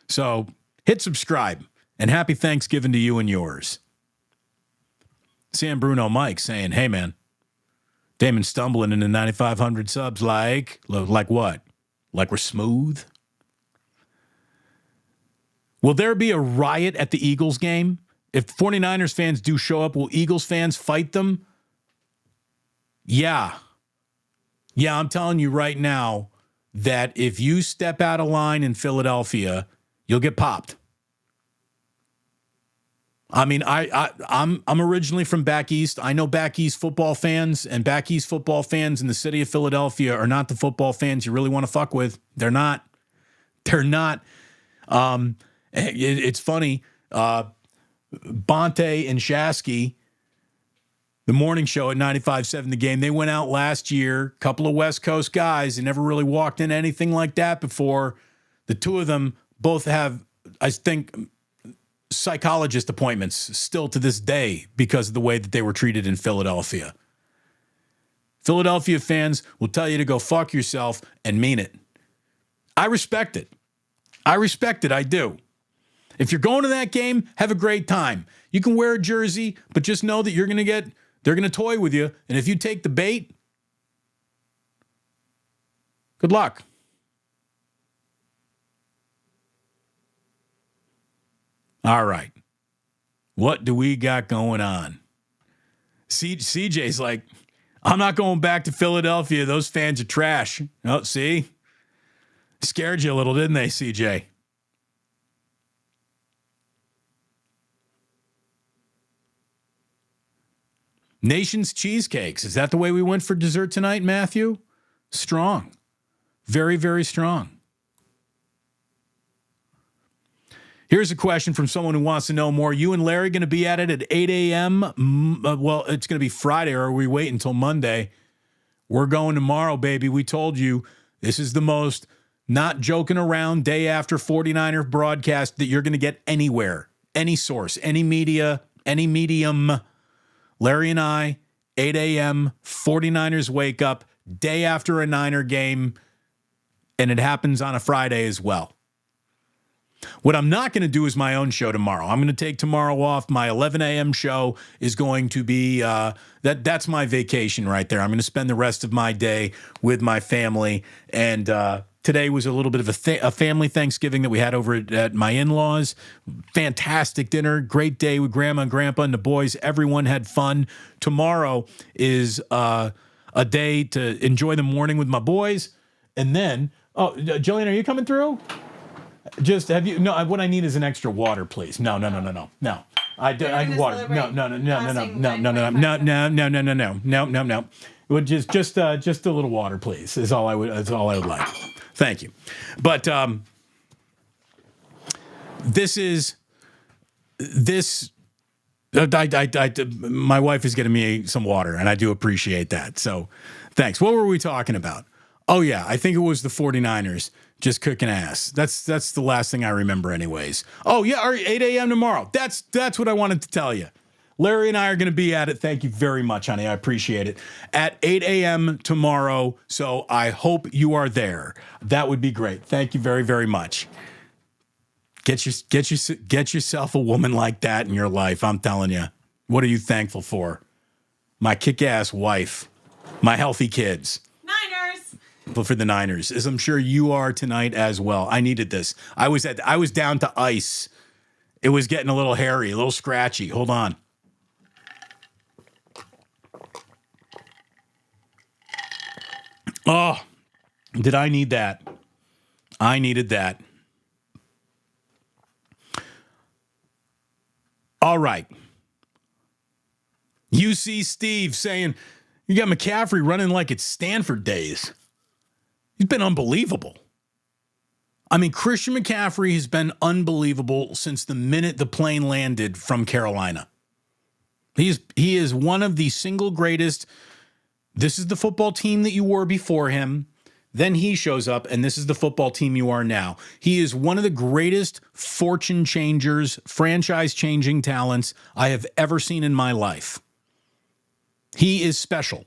So hit subscribe, and happy Thanksgiving to you and yours. Sam Bruno Mike saying, hey, man, Damon stumbling into 9,500 subs like what? Like we're smooth? Will there be a riot at the Eagles game? If 49ers fans do show up, will Eagles fans fight them? Yeah. Yeah, I'm telling you right now that if you step out of line in Philadelphia, you'll get popped. I mean, I'm originally from back east. I know back east football fans, and back east football fans in the city of Philadelphia are not the football fans you really want to fuck with. They're not. They're not. It's funny. Bonte and Shasky, the morning show at 95.7 The Game, they went out last year, couple of West Coast guys. They never really walked in anything like that before. The two of them both have, I think, psychologist appointments still to this day because of the way that they were treated in Philadelphia. Philadelphia fans will tell you to go fuck yourself and mean it. I respect it. I do. If you're going to that game, have a great time. You can wear a jersey, but just know that they're going to toy with you. And if you take the bait, good luck. All right. What do we got going on? CJ's like, I'm not going back to Philadelphia. Those fans are trash. Oh, see? Scared you a little, didn't they, CJ? Nation's Cheesecakes. Is that the way we went for dessert tonight, Matthew? Strong. Very, very strong. Here's a question from someone who wants to know more. You and Larry going to be at it at 8 a.m.? Well, it's going to be Friday, or are we wait until Monday? We're going tomorrow, baby. We told you this is the most not joking around day after 49er broadcast that you're going to get anywhere, any source, any media, any medium. Larry and I, 8 a.m., 49ers wake up, day after a Niner game, and it happens on a Friday as well. What I'm not going to do is my own show tomorrow. I'm going to take tomorrow off. My 11 a.m. show is going to be, that's my vacation right there. I'm going to spend the rest of my day with my family. And today was a little bit of a family Thanksgiving that we had over at my in-laws. Fantastic dinner. Great day with Grandma and Grandpa and the boys. Everyone had fun. Tomorrow is a day to enjoy the morning with my boys. And then, Jillian, are you coming through? Just have you? No. What I need is an extra water, please. No. I water. No. Would just a little water, please. Is all I would like. Thank you. But this. My wife is getting me some water, and I do appreciate that. So, thanks. What were we talking about? Oh yeah, I think it was the 49ers. Just cooking ass. That's the last thing I remember anyways. Oh, yeah, 8 a.m. tomorrow. That's what I wanted to tell you. Larry and I are going to be at it. Thank you very much, honey. I appreciate it. At 8 a.m. tomorrow, so I hope you are there. That would be great. Thank you very, very much. Get yourself a woman like that in your life. I'm telling you. What are you thankful for? My kick-ass wife. My healthy kids. For the Niners, as I'm sure you are tonight as well. I needed this. I was down to ice It was getting a little hairy, a little scratchy. Hold on. Oh, did I need that? I needed that. All right. UC Steve saying, you got McCaffrey running like it's Stanford days. He's been unbelievable. I mean, Christian McCaffrey has been unbelievable since the minute the plane landed from Carolina. He is one of the single greatest. This is the football team that you were before him. Then he shows up, and this is the football team you are now. He is one of the greatest fortune changers, franchise-changing talents I have ever seen in my life. He is special.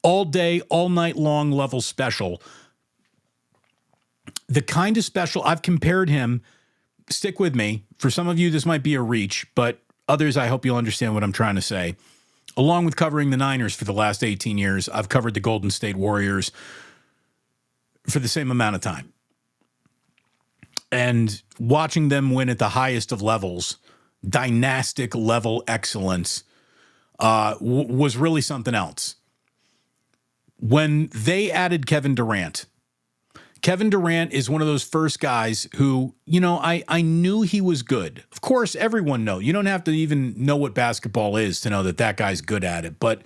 All day, all night long level special. The kind of special, I've compared him, stick with me. For some of you, this might be a reach, but others, I hope you'll understand what I'm trying to say. Along with covering the Niners for the last 18 years, I've covered the Golden State Warriors for the same amount of time. And watching them win at the highest of levels, dynastic level excellence, was really something else. When they added Kevin Durant is one of those first guys who, I knew he was good. Of course, everyone knows. You don't have to even know what basketball is to know that guy's good at it. But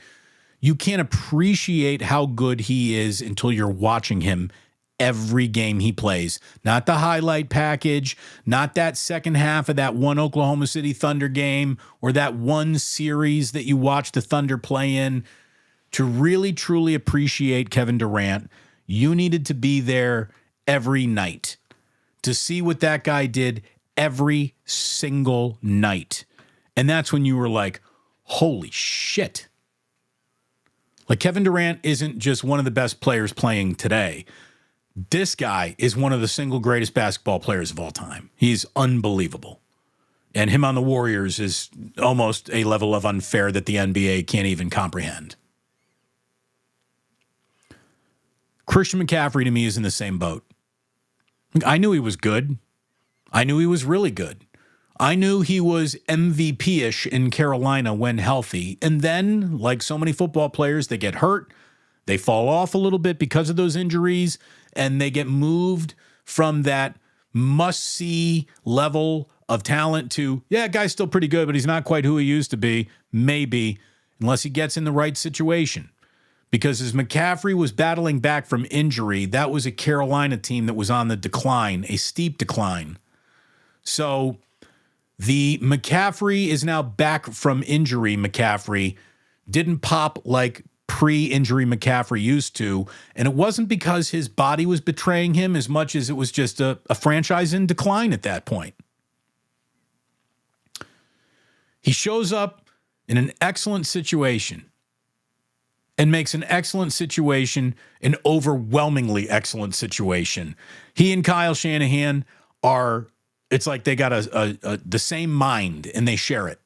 you can't appreciate how good he is until you're watching him every game he plays. Not the highlight package, not that second half of that one Oklahoma City Thunder game or that one series that you watch the Thunder play in. To really, truly appreciate Kevin Durant, you needed to be there every night to see what that guy did every single night. And that's when you were like, holy shit. Like, Kevin Durant isn't just one of the best players playing today. This guy is one of the single greatest basketball players of all time. He's unbelievable. And him on the Warriors is almost a level of unfair that the NBA can't even comprehend. Christian McCaffrey, to me, is in the same boat. I knew he was good. I knew he was really good. I knew he was MVP-ish in Carolina when healthy. And then, like so many football players, they get hurt. They fall off a little bit because of those injuries, and they get moved from that must-see level of talent to, yeah, guy's still pretty good, but he's not quite who he used to be, maybe, unless he gets in the right situation. Because as McCaffrey was battling back from injury, that was a Carolina team that was on the decline, a steep decline. So the McCaffrey is now back from injury. McCaffrey didn't pop like pre-injury McCaffrey used to, and it wasn't because his body was betraying him as much as it was just a franchise in decline at that point. He shows up in an excellent situation and makes an excellent situation an overwhelmingly excellent situation. He and Kyle Shanahan are, it's like they got the same mind and they share it.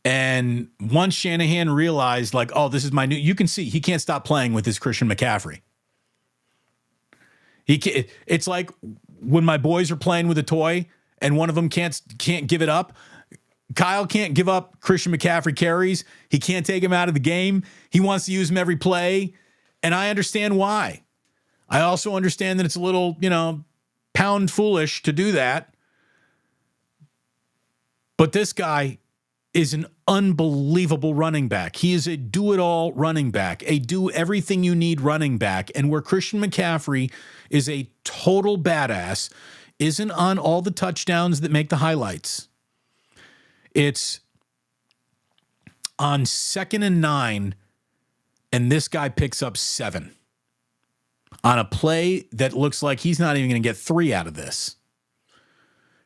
And once Shanahan realized, like, oh, this is my new, you can see he can't stop playing with his Christian McCaffrey. It's like when my boys are playing with a toy and one of them can't give it up. Kyle can't give up Christian McCaffrey carries. He can't take him out of the game. He wants to use him every play. And I understand why. I also understand that it's a little, pound foolish to do that. But this guy is an unbelievable running back. He is a do-it-all running back, a do-everything-you-need running back. And where Christian McCaffrey is a total badass, isn't on all the touchdowns that make the highlights. It's on 2nd and 9, and this guy picks up 7 on a play that looks like he's not even going to get 3 out of this.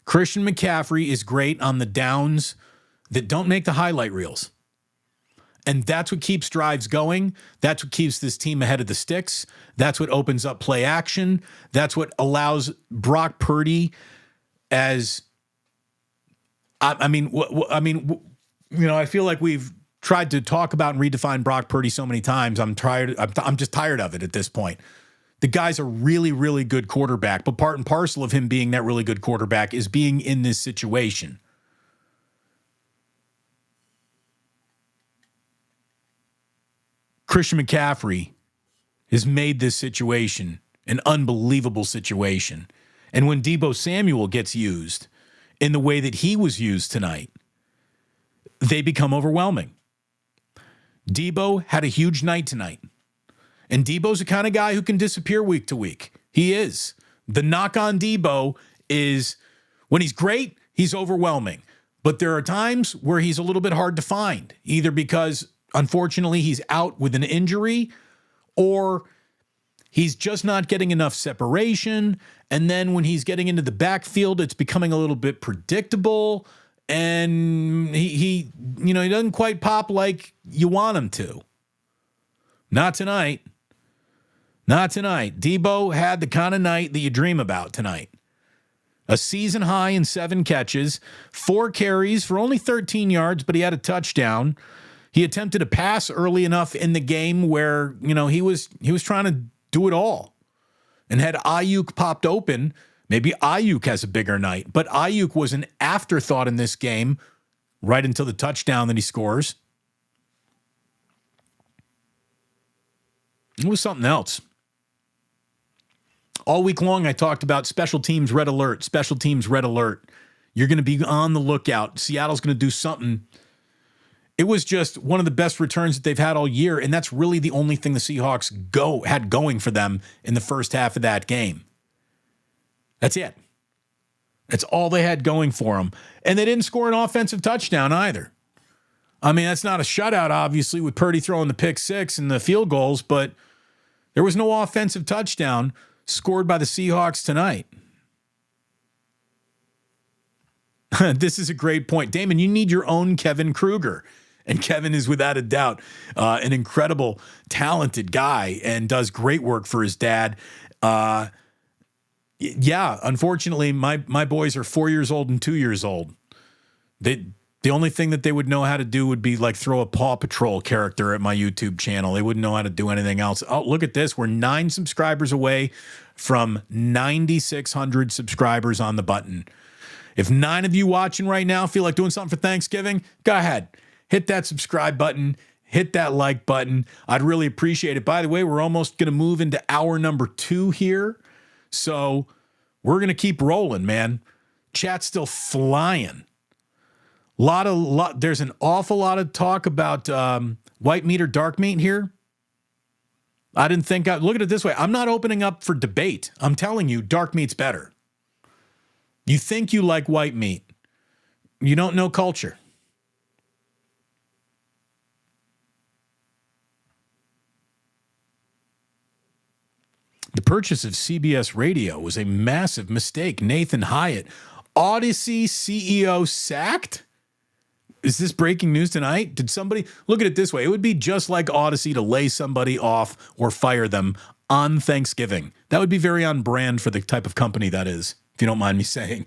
Christian McCaffrey is great on the downs that don't make the highlight reels. And that's what keeps drives going. That's what keeps this team ahead of the sticks. That's what opens up play action. That's what allows Brock Purdy as... I feel like we've tried to talk about and redefine Brock Purdy so many times. I'm just tired of it at this point. The guy's a really, really good quarterback, but part and parcel of him being that really good quarterback is being in this situation. Christian McCaffrey has made this situation an unbelievable situation. And when Deebo Samuel gets used in the way that he was used tonight, they become overwhelming. Deebo had a huge night tonight. And Deebo's the kind of guy who can disappear week to week. He is. The knock on Deebo is when he's great, he's overwhelming. But there are times where he's a little bit hard to find, either because, unfortunately, he's out with an injury or he's just not getting enough separation. And then when he's getting into the backfield, it's becoming a little bit predictable. And he doesn't quite pop like you want him to. Not tonight. Not tonight. Deebo had the kind of night that you dream about tonight. A season high in 7 catches, 4 carries for only 13 yards, but he had a touchdown. He attempted a pass early enough in the game where, he was trying to do it all. And had Ayuk popped open, maybe Ayuk has a bigger night. But Ayuk was an afterthought in this game right until the touchdown that he scores. It was something else. All week long, I talked about special teams red alert, special teams red alert. You're going to be on the lookout. Seattle's going to do something. It was just one of the best returns that they've had all year, and that's really the only thing the Seahawks had going for them in the first half of that game. That's it. That's all they had going for them. And they didn't score an offensive touchdown either. I mean, that's not a shutout, obviously, with Purdy throwing the pick 6 and the field goals, but there was no offensive touchdown scored by the Seahawks tonight. This is a great point. Damon, you need your own Kevin Kruger. And Kevin is without a doubt an incredible, talented guy and does great work for his dad. Unfortunately, my boys are 4 years old and 2 years old. The only thing that they would know how to do would be like throw a Paw Patrol character at my YouTube channel. They wouldn't know how to do anything else. Oh, look at this. We're 9 subscribers away from 9,600 subscribers on the button. If 9 of you watching right now feel like doing something for Thanksgiving, go ahead. Hit that subscribe button. Hit that like button. I'd really appreciate it. By the way, we're almost going to move into hour number 2 here. So we're going to keep rolling, man. Chat's still flying. There's an awful lot of talk about white meat or dark meat here. I didn't think, look at it this way. I'm not opening up for debate. I'm telling you, dark meat's better. You think you like white meat. You don't know culture. The purchase of CBS Radio was a massive mistake. Nathan Hyatt, Odyssey CEO sacked? Is this breaking news tonight? Did somebody look at it this way? It would be just like Odyssey to lay somebody off or fire them on Thanksgiving. That would be very on brand for the type of company that is, if you don't mind me saying.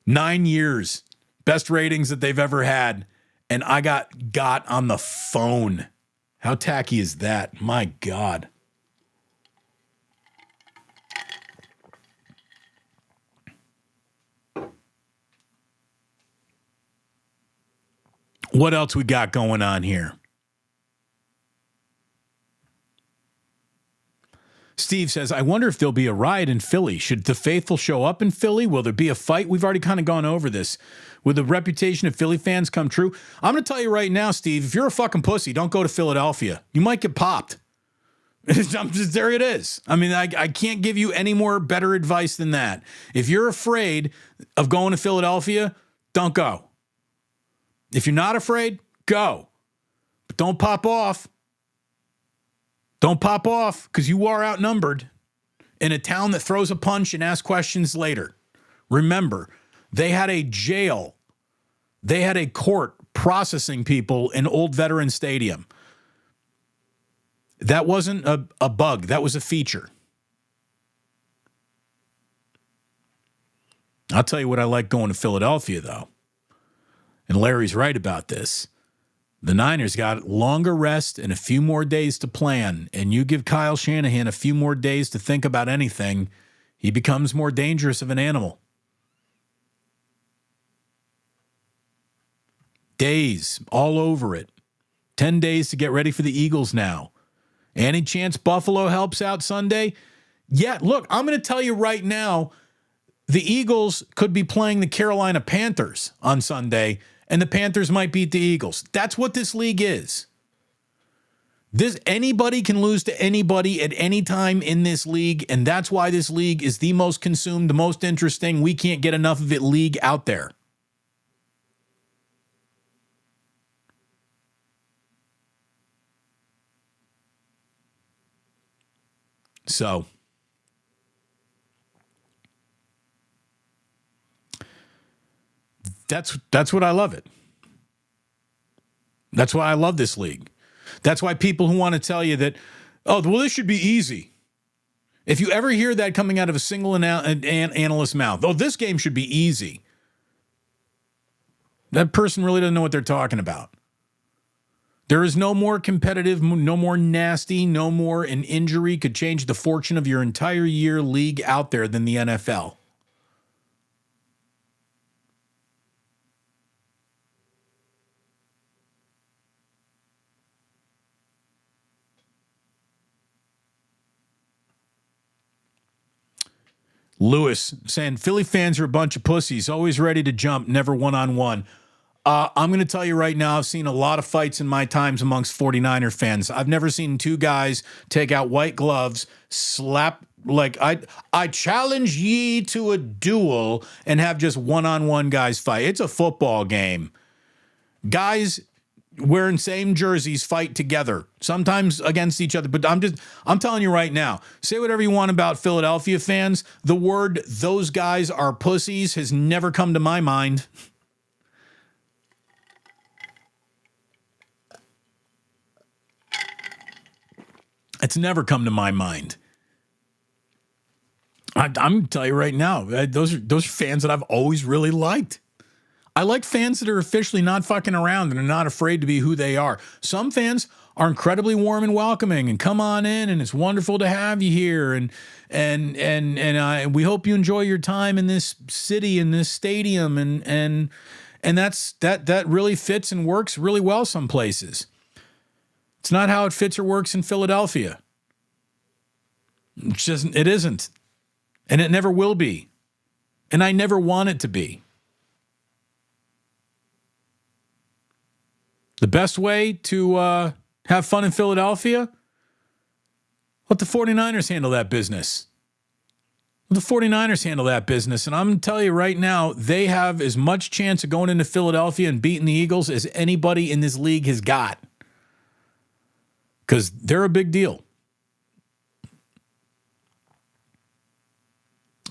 9 years, best ratings that they've ever had, and I got on the phone. How tacky is that? My God. What else we got going on here? Steve says, I wonder if there'll be a riot in Philly. Should the faithful show up in Philly? Will there be a fight? We've already kind of gone over this. Will the reputation of Philly fans come true? I'm going to tell you right now, Steve, if you're a fucking pussy, don't go to Philadelphia. You might get popped. There it is. I mean, I can't give you any more better advice than that. If you're afraid of going to Philadelphia, don't go. If you're not afraid, go. But don't pop off. Don't pop off because you are outnumbered in a town that throws a punch and asks questions later. Remember, they had a jail. They had a court processing people in Old Veteran Stadium. That wasn't a bug. That was a feature. I'll tell you what I like going to Philadelphia, though. And Larry's right about this. The Niners got longer rest and a few more days to plan, and you give Kyle Shanahan a few more days to think about anything, he becomes more dangerous of an animal. Days all over it. 10 days to get ready for the Eagles now. Any chance Buffalo helps out Sunday? Yeah, look, I'm going to tell you right now, the Eagles could be playing the Carolina Panthers on Sunday, and the Panthers might beat the Eagles. That's what this league is. Anybody can lose to anybody at any time in this league, and that's why this league is the most consumed, the most interesting, we can't get enough of it league out there. So, that's what I love it. That's why I love this league. That's why people who want to tell you that, oh, well, this should be easy. If you ever hear that coming out of a single analyst's mouth, oh, this game should be easy. That person really doesn't know what they're talking about. There is no more competitive, no more nasty, no more an injury could change the fortune of your entire year league out there than the NFL. Lewis saying, Philly fans are a bunch of pussies, always ready to jump, never one-on-one. I'm going to tell you right now, I've seen a lot of fights in my times amongst 49er fans. I've never seen two guys take out white gloves, slap, like, I challenge ye to a duel and have just one-on-one guys fight. It's a football game. Guys wearing same jerseys fight together, sometimes against each other. But I'm telling you right now, say whatever you want about Philadelphia fans. The word "those guys are pussies" has never come to my mind. It's never come to my mind. I'm going to tell you right now, those are fans that I've always really liked. I like fans that are officially not fucking around and are not afraid to be who they are. Some fans are incredibly warm and welcoming and come on in and it's wonderful to have you here and we hope you enjoy your time in this city, in this stadium and that really fits and works really well some places. It's not how it fits or works in Philadelphia. It isn't. And it never will be. And I never want it to be. The best way to have fun in Philadelphia? Let the 49ers handle that business. Let the 49ers handle that business. And I'm going to tell you right now, they have as much chance of going into Philadelphia and beating the Eagles as anybody in this league has got. Because they're a big deal.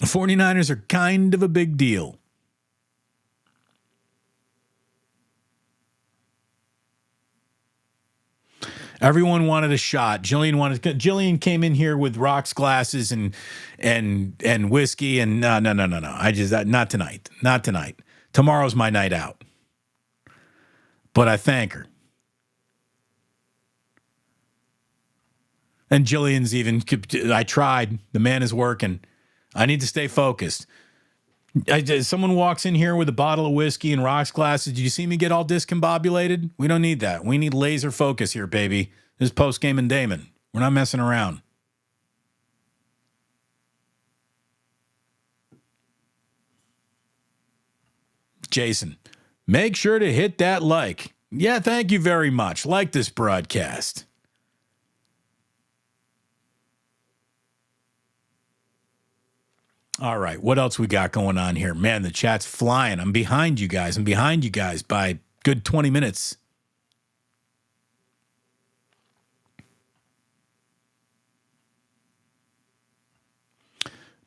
The 49ers are kind of a big deal. Everyone wanted a shot. Jillian came in here with rocks glasses and whiskey and no. Not tonight. Not tonight. Tomorrow's my night out. But I thank her. And Jillian's I tried. The man is working. I need to stay focused. Someone walks in here with a bottle of whiskey and rocks glasses. Did you see me get all discombobulated? We don't need that. We need laser focus here, baby. This is Postgame and Damon. We're not messing around. Jason, make sure to hit that like. Yeah, thank you very much. Like this broadcast. All right, what else we got going on here? Man, the chat's flying. I'm behind you guys. By good 20 minutes.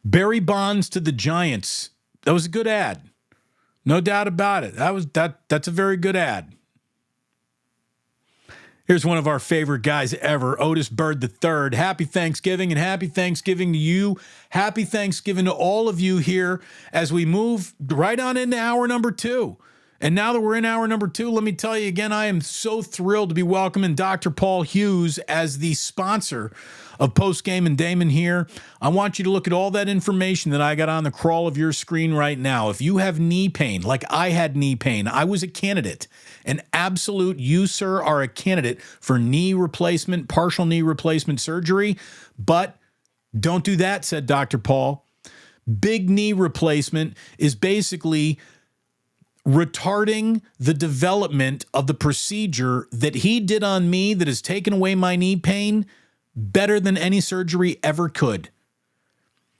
Barry Bonds to the Giants. That was a good ad. No doubt about it. That's a very good ad. Here's one of our favorite guys ever, Otis Bird III. Happy Thanksgiving, and happy Thanksgiving to you. Happy Thanksgiving to all of you here as we move right on into hour number 2. And now that we're in hour number 2, let me tell you again, I am so thrilled to be welcoming Dr. Paul Hughes as the sponsor of Postgame and Damon here. I want you to look at all that information that I got on the crawl of your screen right now. If you have knee pain, like I had knee pain, I was a candidate. An absolute, you, sir, are a candidate for knee replacement, partial knee replacement surgery. But don't do that, said Dr. Paul. Big knee replacement is basically retarding the development of the procedure that he did on me that has taken away my knee pain better than any surgery ever could.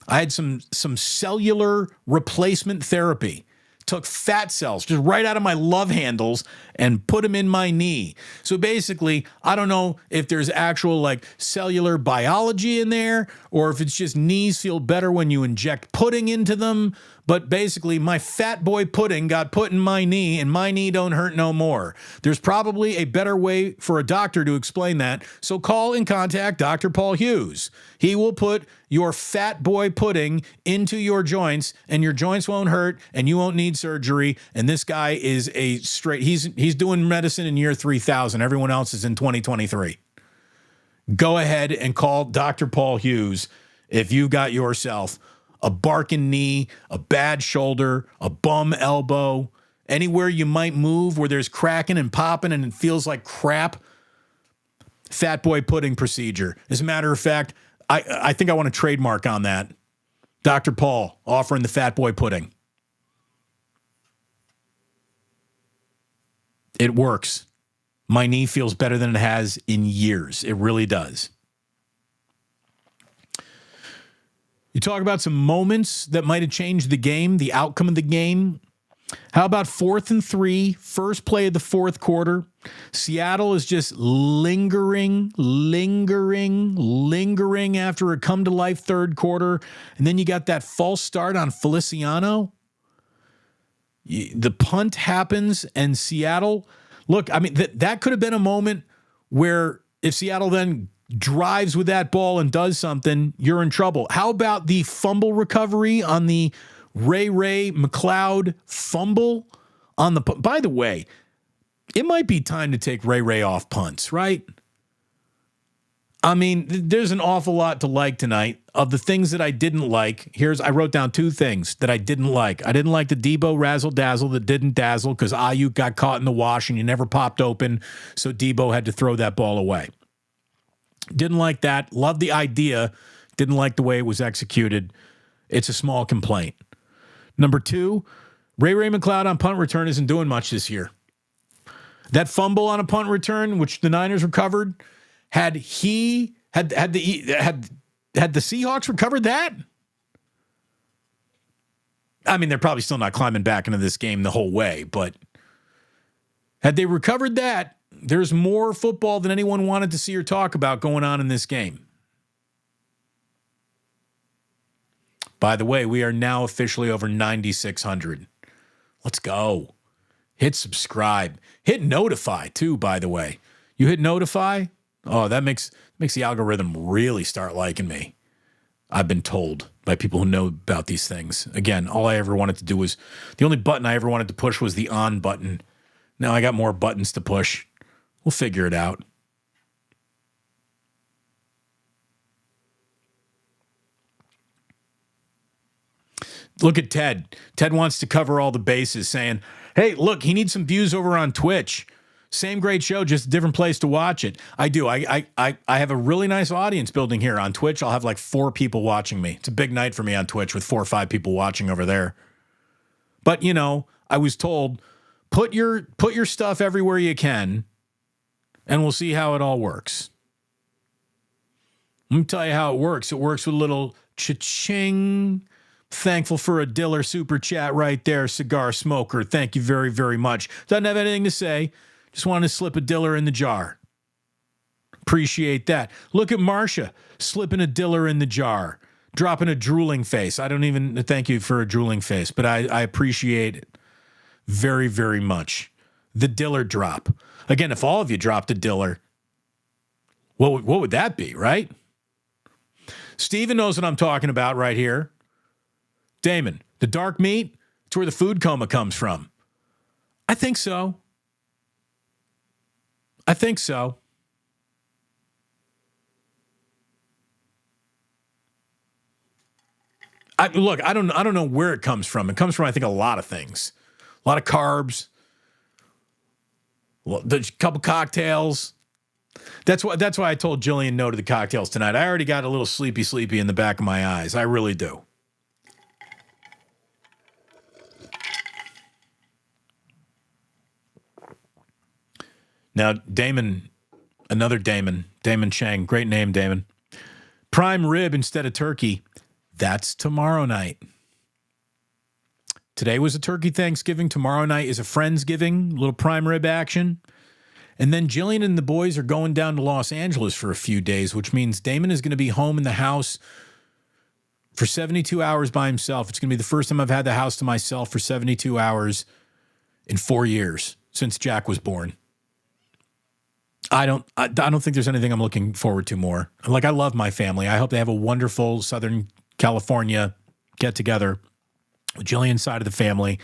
I had some cellular replacement therapy. Took fat cells just right out of my love handles and put them in my knee. So basically, I don't know if there's actual like cellular biology in there or if it's just knees feel better when you inject pudding into them. But basically, my fat boy pudding got put in my knee and my knee don't hurt no more. There's probably a better way for a doctor to explain that. So call and contact Dr. Paul Hughes. He will put your fat boy pudding into your joints and your joints won't hurt and you won't need surgery. And this guy is a straight, he's doing medicine in year 3000. Everyone else is in 2023. Go ahead and call Dr. Paul Hughes if you got yourself a barking knee, a bad shoulder, a bum elbow, anywhere you might move where there's cracking and popping and it feels like crap. Fat boy pudding procedure. As a matter of fact, I think I want to trademark on that. Dr. Paul offering the fat boy pudding. It works. My knee feels better than it has in years. It really does. You talk about some moments that might have changed the game, the outcome of the game. How about 4th and 3, first play of the fourth quarter? Seattle is just lingering after a come-to-life third quarter. And then you got that false start on Feliciano. The punt happens, and Seattle, look, I mean, that could have been a moment where if Seattle then drives with that ball and does something, you're in trouble. How about the fumble recovery on the Ray McLeod fumble on the punt? By the way, it might be time to take Ray off punts, right? I mean, there's an awful lot to like tonight. Of the things that I didn't like, I wrote down 2 things that I didn't like. I didn't like the Debo razzle-dazzle that didn't dazzle because Ayuk got caught in the wash and you never popped open, so Debo had to throw that ball away. Didn't like that. Loved the idea. Didn't like the way it was executed. It's a small complaint. Number 2, Ray McLeod on punt return isn't doing much this year. That fumble on a punt return, which the Niners recovered, had the Seahawks recovered that? I mean, they're probably still not climbing back into this game the whole way, but had they recovered that, there's more football than anyone wanted to see or talk about going on in this game. By the way, we are now officially over 9,600. Let's go. Hit subscribe. Hit notify, too, by the way. You hit notify? Oh, that makes the algorithm really start liking me. I've been told by people who know about these things. Again, all I ever wanted to do was, the only button I ever wanted to push was the on button. Now I got more buttons to push. We'll figure it out. Look at Ted. Ted wants to cover all the bases, saying, hey, look, he needs some views over on Twitch. Same great show, just a different place to watch it. I do. I have a really nice audience building here on Twitch. I'll have like 4 people watching me. It's a big night for me on Twitch with 4 or 5 people watching over there. But, you know, I was told, put your stuff everywhere you can, and we'll see how it all works. Let me tell you how it works. It works with a little cha-ching. Thankful for a Diller super chat right there, Cigar Smoker. Thank you very, very much. Doesn't have anything to say. Just wanted to slip a Diller in the jar. Appreciate that. Look at Marcia slipping a Diller in the jar, dropping a drooling face. I don't even thank you for a drooling face, but I appreciate it very, very much. The Diller drop. Again, if all of you dropped a Diller, what would that be, right? Steven knows what I'm talking about right here. Damon, the dark meat, it's where the food coma comes from. I think so. I think so. Look, I don't know where it comes from. It comes from, I think, a lot of things. A lot of carbs, a couple cocktails. That's why I told Jillian no to the cocktails tonight. I already got a little sleepy in the back of my eyes. I really do. Now, Damon, another Damon Chang. Great name, Damon. Prime rib instead of turkey. That's tomorrow night. Today was a turkey Thanksgiving. Tomorrow night is a Friendsgiving, little prime rib action. And then Jillian and the boys are going down to Los Angeles for a few days, which means Damon is going to be home in the house for 72 hours by himself. It's going to be the first time I've had the house to myself for 72 hours in 4 years since Jack was born. I don't think there's anything I'm looking forward to more. Like, I love my family. I hope they have a wonderful Southern California get together with Jillian's side of the family.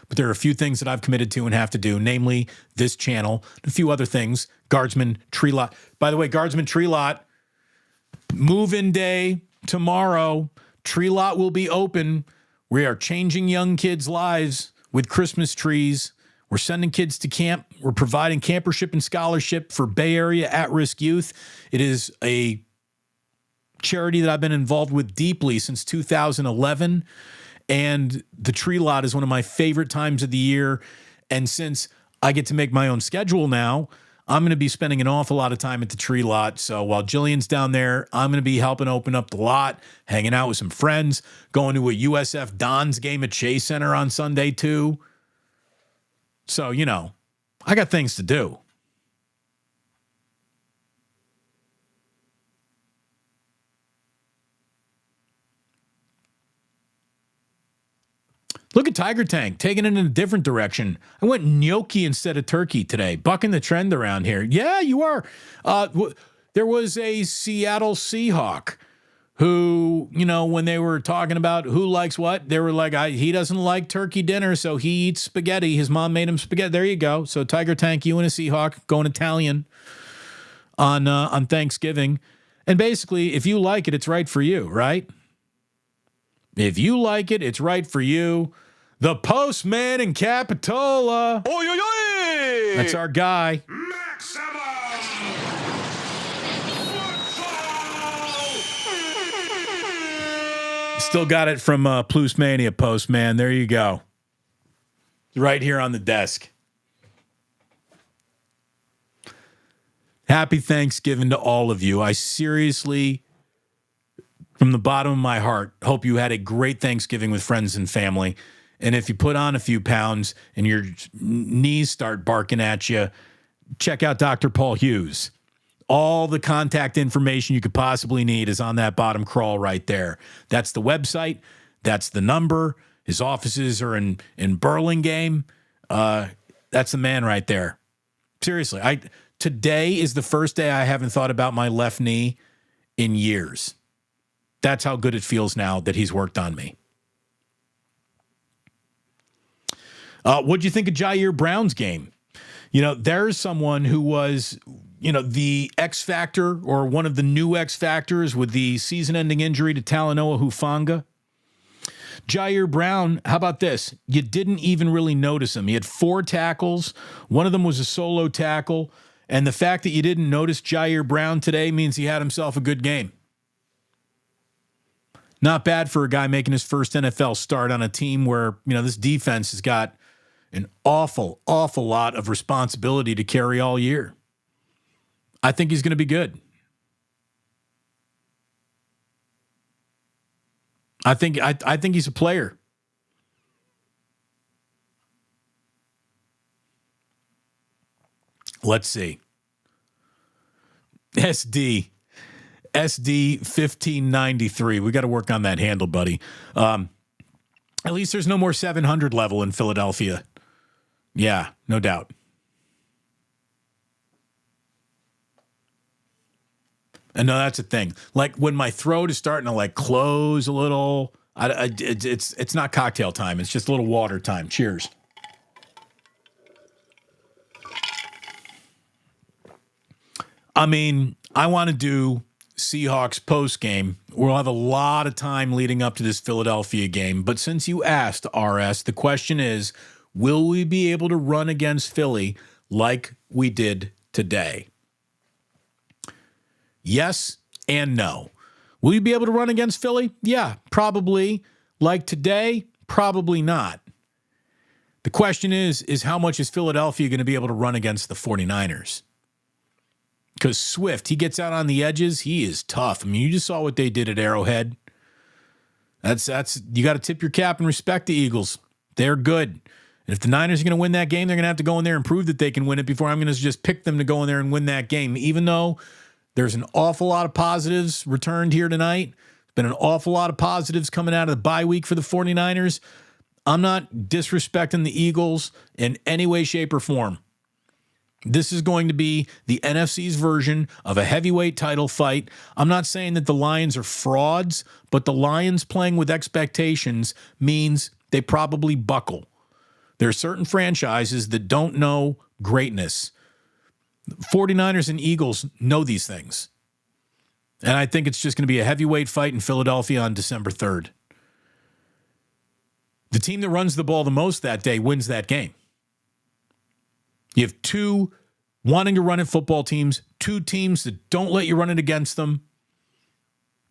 But there are a few things that I've committed to and have to do, namely this channel, a few other things. Guardsman Tree Lot. By the way, Guardsman Tree Lot, move-in day tomorrow. Tree Lot will be open. We are changing young kids' lives with Christmas trees. We're sending kids to camp. We're providing campership and scholarship for Bay Area at-risk youth. It is a charity that I've been involved with deeply since 2011. And the Tree Lot is one of my favorite times of the year. And since I get to make my own schedule now, I'm going to be spending an awful lot of time at the Tree Lot. So while Jillian's down there, I'm going to be helping open up the lot, hanging out with some friends, going to a USF Dons game at Chase Center on Sunday too. So, you know, I got things to do. Look at Tiger Tank taking it in a different direction. I went gnocchi instead of turkey today, bucking the trend around here. Yeah, you are. There was a Seattle Seahawk who, you know, when they were talking about who likes what, they were like, he doesn't like turkey dinner, so he eats spaghetti. His mom made him spaghetti. There you go. So Tiger Tank, you and a Seahawk going Italian on Thanksgiving. And basically, if you like it, it's right for you, right? If you like it, it's right for you. The Postman in Capitola. Oy, oy, oy! That's our guy. Maximum football! Still got it from Plus Mania Postman. There you go. Right here on the desk. Happy Thanksgiving to all of you. I seriously, from the bottom of my heart, hope you had a great Thanksgiving with friends and family. And if you put on a few pounds and your knees start barking at you, check out Dr. Paul Hughes. All the contact information you could possibly need is on that bottom crawl right there. That's the website. That's the number. His offices are in Burlingame. That's the man right there. Seriously, today is the first day I haven't thought about my left knee in years. That's how good it feels now that he's worked on me. What'd you think of Jair Brown's game? You know, there's someone who was, you know, the X Factor or one of the new X Factors with the season-ending injury to Talanoa Hufanga. Jair Brown, how about this? You didn't even really notice him. He had 4 tackles. One of them was a solo tackle. And the fact that you didn't notice Jair Brown today means he had himself a good game. Not bad for a guy making his first NFL start on a team where, you know, this defense has got an awful lot of responsibility to carry all year. I think he's going to be good. I think he's a player. Let's see. SD 1593. We got to work on that handle, buddy. At least there's no more 700 level in Philadelphia. Yeah, no doubt. And no, that's a thing. Like when my throat is starting to like close a little, it's not cocktail time. It's just a little water time. Cheers. I mean, I want to do Seahawks postgame. We'll have a lot of time leading up to this Philadelphia game. But since you asked, RS, the question is, will we be able to run against Philly like we did today? Yes and no. Will you be able to run against Philly? Yeah, probably. Like today? Probably not. The question is how much is Philadelphia going to be able to run against the 49ers? Because Swift, he gets out on the edges. He is tough. I mean, you just saw what they did at Arrowhead. That's you got to tip your cap and respect the Eagles. They're good. And if the Niners are going to win that game, they're going to have to go in there and prove that they can win it before I'm going to just pick them to go in there and win that game. Even though there's an awful lot of positives returned here tonight. There's been an awful lot of positives coming out of the bye week for the 49ers. I'm not disrespecting the Eagles in any way, shape, or form. This is going to be the NFC's version of a heavyweight title fight. I'm not saying that the Lions are frauds, but the Lions playing with expectations means they probably buckle. There are certain franchises that don't know greatness. 49ers and Eagles know these things. And I think it's just going to be a heavyweight fight in Philadelphia on December 3rd. The team that runs the ball the most that day wins that game. You have two wanting to run it football teams, two teams that don't let you run it against them.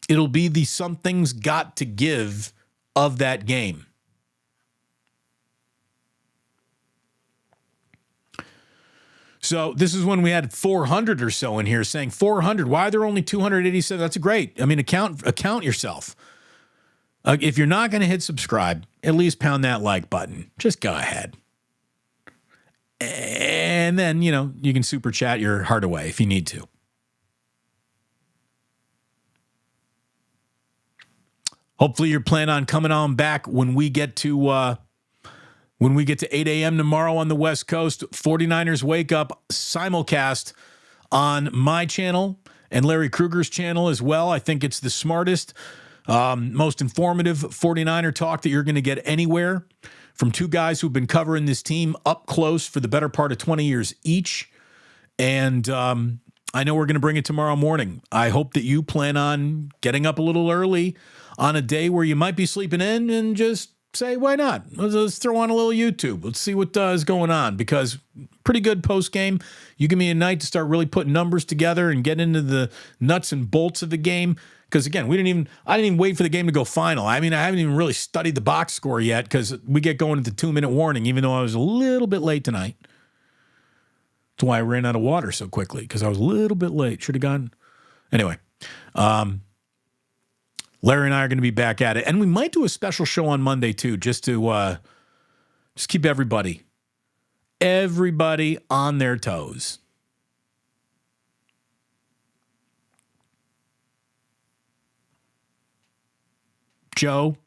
It'll be the something's got to give of that game. So this is when we had 400 or so in here saying 400. Why are there only 287? That's great. I mean, account yourself. If you're not going to hit subscribe, at least pound that like button. Just go ahead. And then, you can super chat your heart away if you need to. Hopefully you're planning on coming on back when we get to 8 a.m. tomorrow on the West Coast. 49ers Wake Up simulcast on my channel and Larry Krueger's channel as well. I think it's the smartest, most informative 49er talk that you're going to get anywhere from two guys who've been covering this team up close for the better part of 20 years each. And I know we're going to bring it tomorrow morning. I hope that you plan on getting up a little early on a day where you might be sleeping in and just say, why not? Let's throw on a little YouTube. Let's see what is going on, because pretty good post game. You give me a night to start really putting numbers together and get into the nuts and bolts of the game. Because again, I didn't even wait for the game to go final. I mean, I haven't even really studied the box score yet because we get going into 2-minute warning, even though I was a little bit late tonight. That's why I ran out of water so quickly, because I was a little bit late. Should have gone. Anyway, Larry and I are going to be back at it. And we might do a special show on Monday too, just to just keep everybody on their toes. Joe,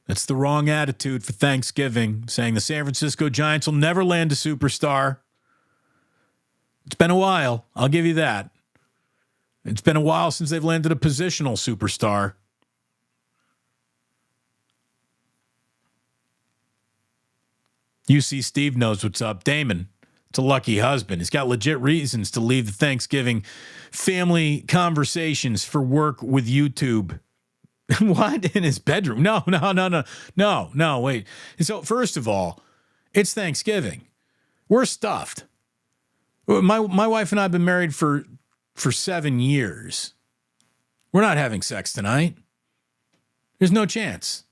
that's the wrong attitude for Thanksgiving, saying the San Francisco Giants will never land a superstar. It's been a while. I'll give you that. It's been a while since they've landed a positional superstar. UC Steve knows what's up. Damon, it's a lucky husband. He's got legit reasons to leave the Thanksgiving family conversations for work with YouTube. What? In his bedroom? No, wait. So first of all, it's Thanksgiving. We're stuffed. My wife and I have been married for 7 years. We're not having sex tonight. There's no chance.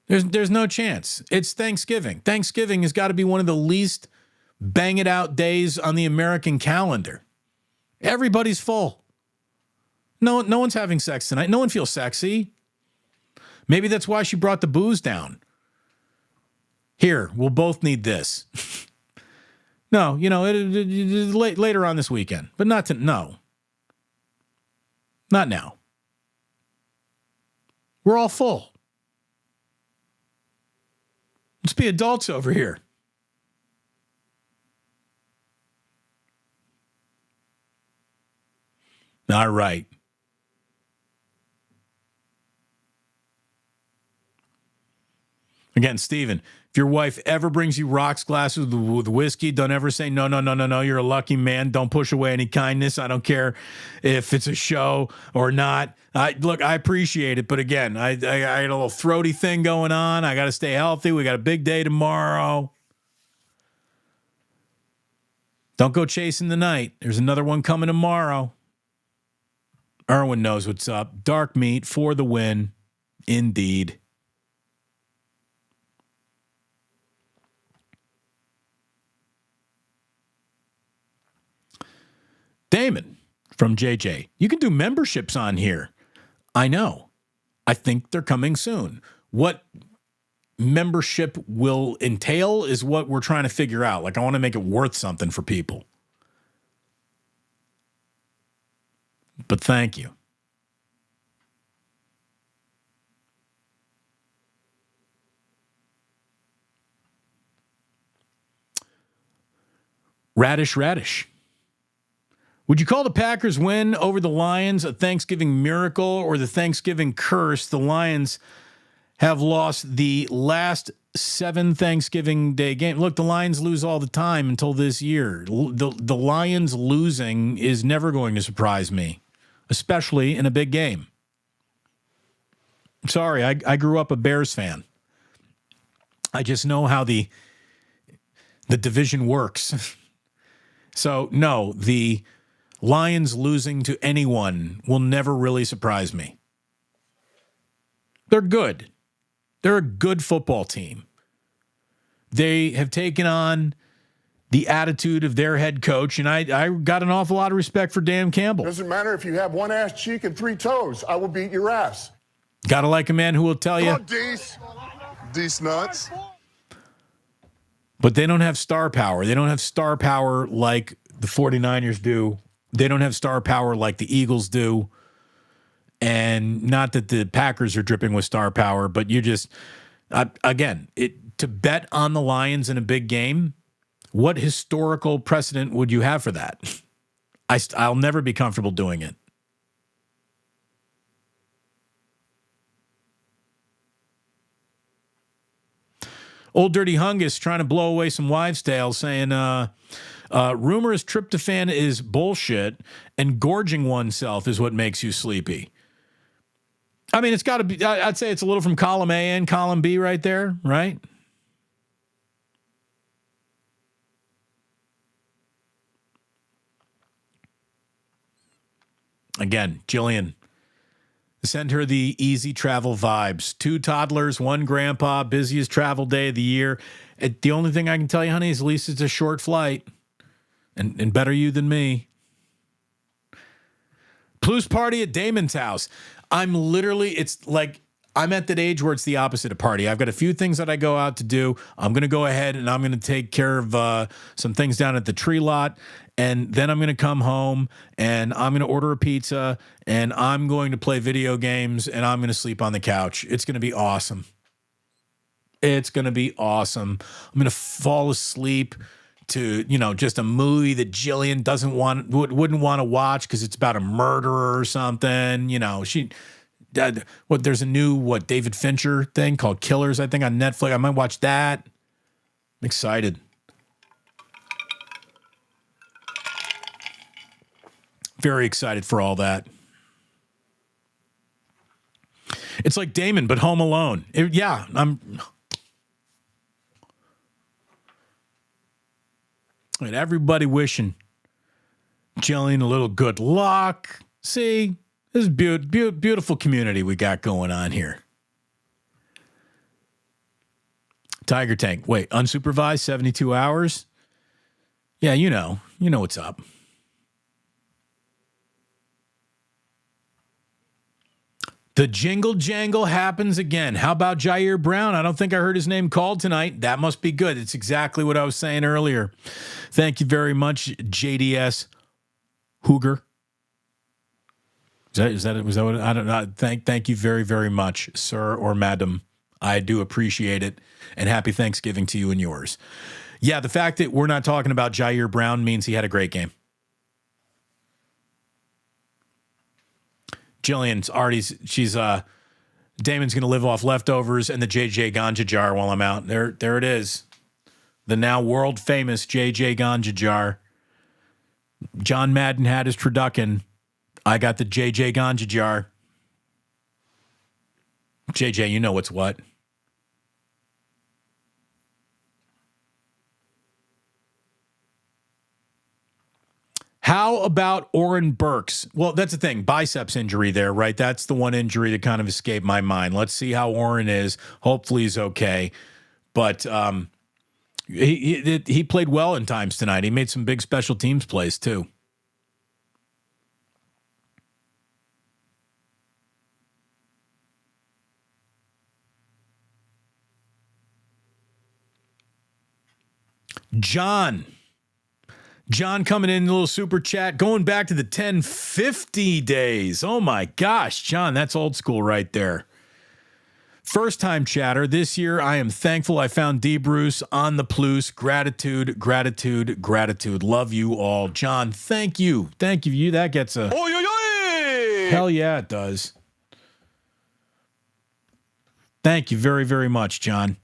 There's no chance. It's Thanksgiving. Thanksgiving has got to be one of the least bang it out days on the American calendar. Everybody's full. No one's having sex tonight. No one feels sexy. Maybe that's why she brought the booze down. Here, we'll both need this. No, later on this weekend, but not now. We're all full. Let's be adults over here. All right. Again, Steven, if your wife ever brings you rocks glasses with whiskey, don't ever say, no, no, no, no, no, you're a lucky man. Don't push away any kindness. I don't care if it's a show or not. Look, I appreciate it. But again, I had a little throaty thing going on. I got to stay healthy. We got a big day tomorrow. Don't go chasing the night. There's another one coming tomorrow. Erwin knows what's up. Dark meat for the win. Indeed. Damon from JJ. You can do memberships on here. I know. I think they're coming soon. What membership will entail is what we're trying to figure out. Like, I want to make it worth something for people. But thank you. Radish. Would you call the Packers' win over the Lions a Thanksgiving miracle or the Thanksgiving curse? The Lions have lost the last 7 Thanksgiving Day games. Look, the Lions lose all the time until this year. The Lions losing is never going to surprise me, especially in a big game. Sorry, I grew up a Bears fan. I just know how the division works. So, no, the Lions losing to anyone will never really surprise me. They're good. They're a good football team. They have taken on the attitude of their head coach, and I got an awful lot of respect for Dan Campbell. Doesn't matter if you have one ass cheek and 3 toes. I will beat your ass. Gotta like a man who will tell you. Dece nuts. But they don't have star power. They don't have star power like the 49ers do. They don't have star power like the Eagles do. And not that the Packers are dripping with star power, but you just, again, to bet on the Lions in a big game, what historical precedent would you have for that? I'll never be comfortable doing it. Old Dirty Hungus trying to blow away some wives' tales, saying, rumor is tryptophan is bullshit and gorging oneself is what makes you sleepy. I mean, it's got to be, I'd say it's a little from column A and column B right there, right? Again, Jillian, send her the easy travel vibes. 2 toddlers, 1 grandpa, busiest travel day of the year. The only thing I can tell you, honey, is at least it's a short flight. And better you than me. Blues party at Damon's house. It's like I'm at that age where it's the opposite of party. I've got a few things that I go out to do. I'm going to go ahead and I'm going to take care of some things down at the tree lot. And then I'm going to come home and I'm going to order a pizza and I'm going to play video games and I'm going to sleep on the couch. It's going to be awesome. It's going to be awesome. I'm going to fall asleep to, just a movie that Jillian wouldn't want to watch because it's about a murderer or something. There's a new, David Fincher thing called Killers, I think, on Netflix. I might watch that. I'm excited. Very excited for all that. It's like Damon, but Home Alone. And everybody wishing Jillian a little good luck. See, this is beautiful community we got going on here. Tiger Tank. Wait, unsupervised 72 hours? Yeah, you know what's up. The jingle jangle happens again. How about Jair Brown? I don't think I heard his name called tonight. That must be good. It's exactly what I was saying earlier. Thank you very much, JDS Hooger. Was that what I don't know? Thank you very, very much, sir or madam. I do appreciate it. And happy Thanksgiving to you and yours. Yeah, the fact that we're not talking about Jair Brown means he had a great game. Jillian's already, she's Damon's going to live off leftovers and the JJ Ganja jar while I'm out. There it is. The now world famous JJ Ganja jar. John Madden had his turducken. I got the JJ Ganja jar. JJ, you know what's what. How about Oren Burks? Well, that's the thing. Biceps injury there, right? That's the one injury that kind of escaped my mind. Let's see how Oren is. Hopefully he's okay. But he played well in times tonight. He made some big special teams plays too. John coming in a little super chat, going back to the 1050 days. Oh my gosh, John, that's old school right there. First time chatter this year. I am thankful I found D. Bruce on the Plus. Gratitude, gratitude, gratitude. Love you all. John, thank you. Thank you. That gets a... Oy, oy, oy! Hell yeah, it does. Thank you very, very much, John.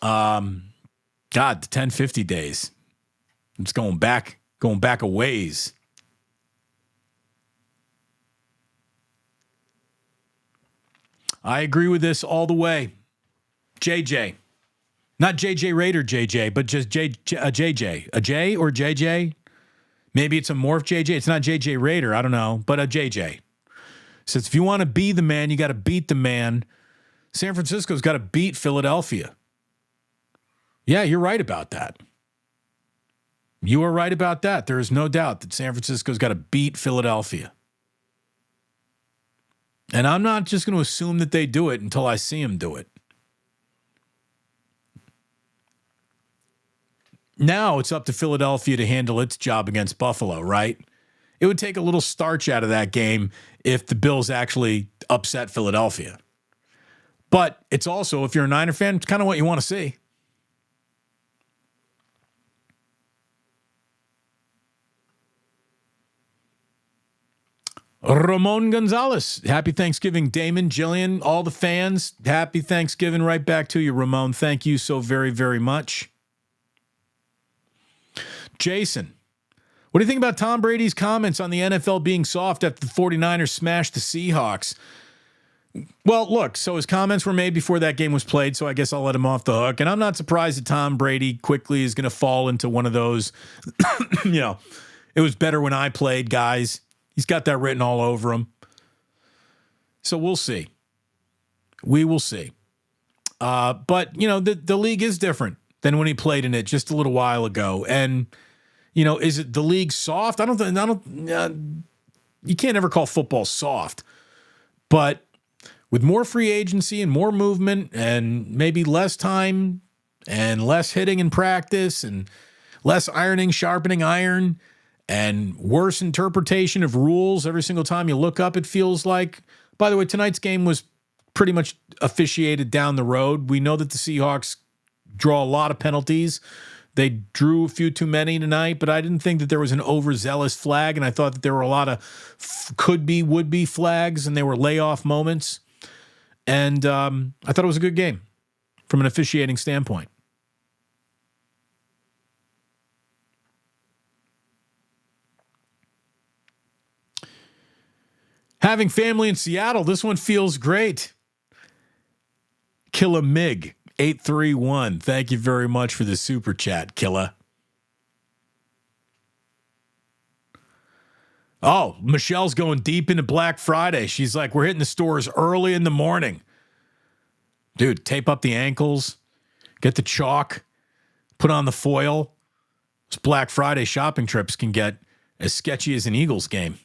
God, the 1050 days. It's going back a ways. I agree with this all the way. JJ. Not JJ Raider JJ, but just JJ. A J or JJ? Maybe it's a morph JJ. It's not JJ Raider. I don't know, but a JJ. Says if you want to be the man, you got to beat the man. San Francisco's got to beat Philadelphia. Yeah, you're right about that. You are right about that. There is no doubt that San Francisco's got to beat Philadelphia. And I'm not just going to assume that they do it until I see them do it. Now it's up to Philadelphia to handle its job against Buffalo, right? It would take a little starch out of that game if the Bills actually upset Philadelphia. But it's also, if you're a Niner fan, it's kind of what you want to see. Ramon Gonzalez. Happy Thanksgiving, Damon, Jillian, all the fans. Happy Thanksgiving right back to you, Ramon. Thank you so very, very much. Jason, what do you think about Tom Brady's comments on the NFL being soft after the 49ers smashed the Seahawks? Well, look, so his comments were made before that game was played, so I guess I'll let him off the hook. And I'm not surprised that Tom Brady quickly is going to fall into one of those, it was better when I played, guys. He's got that written all over him. So we'll see. We will see. But, the league is different than when he played in it just a little while ago. And, is it the league soft? You can't ever call football soft. But with more free agency and more movement and maybe less time and less hitting in practice and less ironing, sharpening iron, and worse interpretation of rules every single time you look up, it feels like. By the way, tonight's game was pretty much officiated down the road. We know that the Seahawks draw a lot of penalties. They drew a few too many tonight, but I didn't think that there was an overzealous flag, and I thought that there were a lot of could-be, would-be flags, and they were layoff moments. And I thought it was a good game from an officiating standpoint. Having family in Seattle, this one feels great. Killa Mig, 831. Thank you very much for the super chat, Killa. Oh, Michelle's going deep into Black Friday. She's like, we're hitting the stores early in the morning. Dude, tape up the ankles, get the chalk, put on the foil. Those Black Friday shopping trips can get as sketchy as an Eagles game.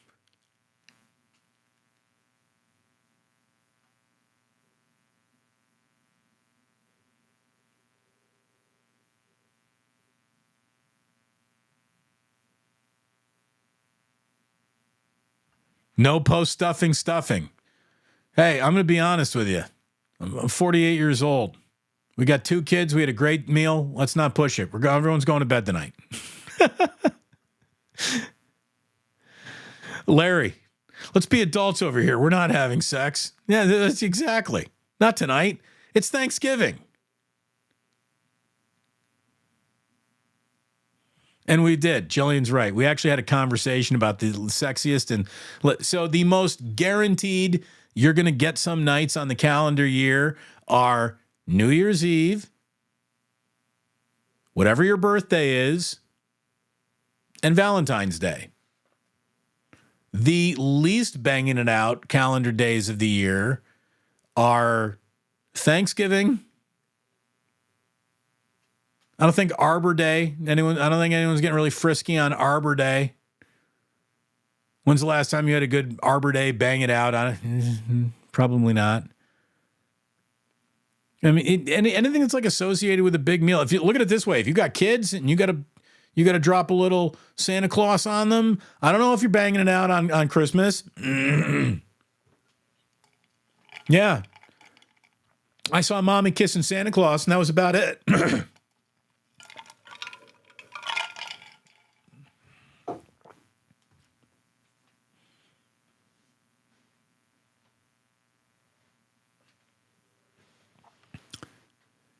No post-stuffing. Hey, I'm going to be honest with you. I'm 48 years old. We got 2 kids. We had a great meal. Let's not push it. Everyone's going to bed tonight. Larry, Let's be adults over here. We're not having sex. Yeah, that's exactly. Not tonight. It's Thanksgiving. And we did. Jillian's right. We actually had a conversation about the sexiest. And so the most guaranteed you're going to get some nights on the calendar year are New Year's Eve, whatever your birthday is, and Valentine's Day. The least banging it out calendar days of the year are Thanksgiving. I don't think Arbor Day. I don't think anyone's getting really frisky on Arbor Day. When's the last time you had a good Arbor Day? Bang it out on it? Probably not. I mean, anything that's like associated with a big meal. If you look at it this way, if you got kids and you got to drop a little Santa Claus on them. I don't know if you're banging it out on Christmas. Yeah. I saw mommy kissing Santa Claus, and that was about it.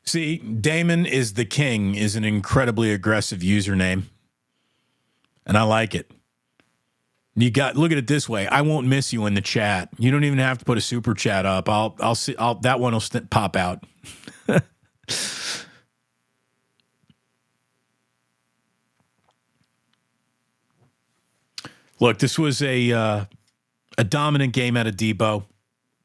See, Damon is the king is an incredibly aggressive username. And I like it. Look at it this way. I won't miss you in the chat. You don't even have to put a super chat up. I'll see. That one will pop out. Look, this was a dominant game out of Debo.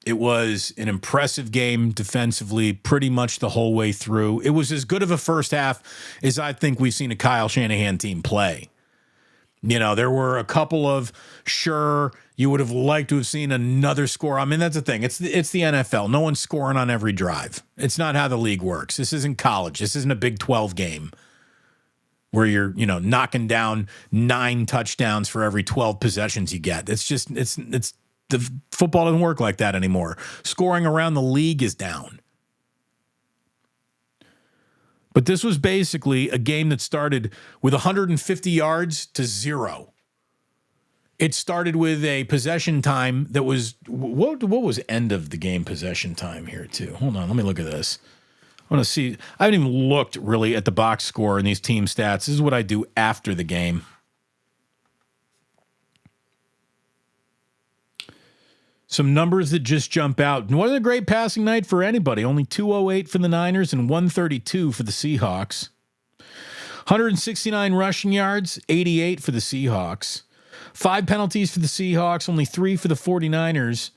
It was an impressive game defensively pretty much the whole way through. It was as good of a first half as I think we've seen a Kyle Shanahan team play. You know, there were a couple of, sure, you would have liked to have seen another score. I mean, that's the thing. It's the NFL. No one's scoring on every drive. It's not how the league works. This isn't college. This isn't a Big 12 game where you're, knocking down 9 touchdowns for every 12 possessions you get. It's the football doesn't work like that anymore. Scoring around the league is down. But this was basically a game that started with 150 yards to 0. It started with a possession time that was, what was end of the game possession time here too? Hold on, let me look at this. I want to see. I haven't even looked really at the box score and these team stats. This is what I do after the game. Some numbers that just jump out. And wasn't a great passing night for anybody. Only 208 for the Niners and 132 for the Seahawks. 169 rushing yards, 88 for the Seahawks. 5 penalties for the Seahawks, only 3 for the 49ers.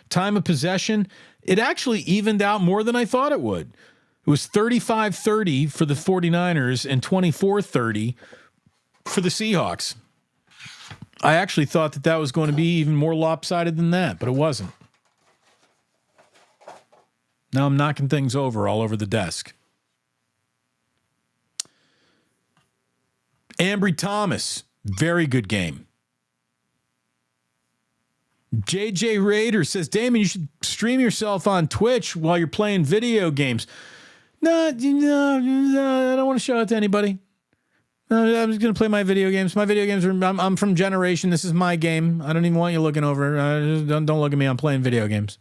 Time of possession, it actually evened out more than I thought it would. It was 35-30 for the 49ers and 24-30 for the Seahawks. I actually thought that was going to be even more lopsided than that, but it wasn't. Now I'm knocking things over all over the desk. Ambry Thomas, very good game. JJ Raider says, Damon, you should stream yourself on Twitch while you're playing video games. No, I don't want to show it to anybody. I'm just going to play my video games. My video games I'm from generation. This is my game. I don't even want you looking over. Don't look at me. I'm playing video games.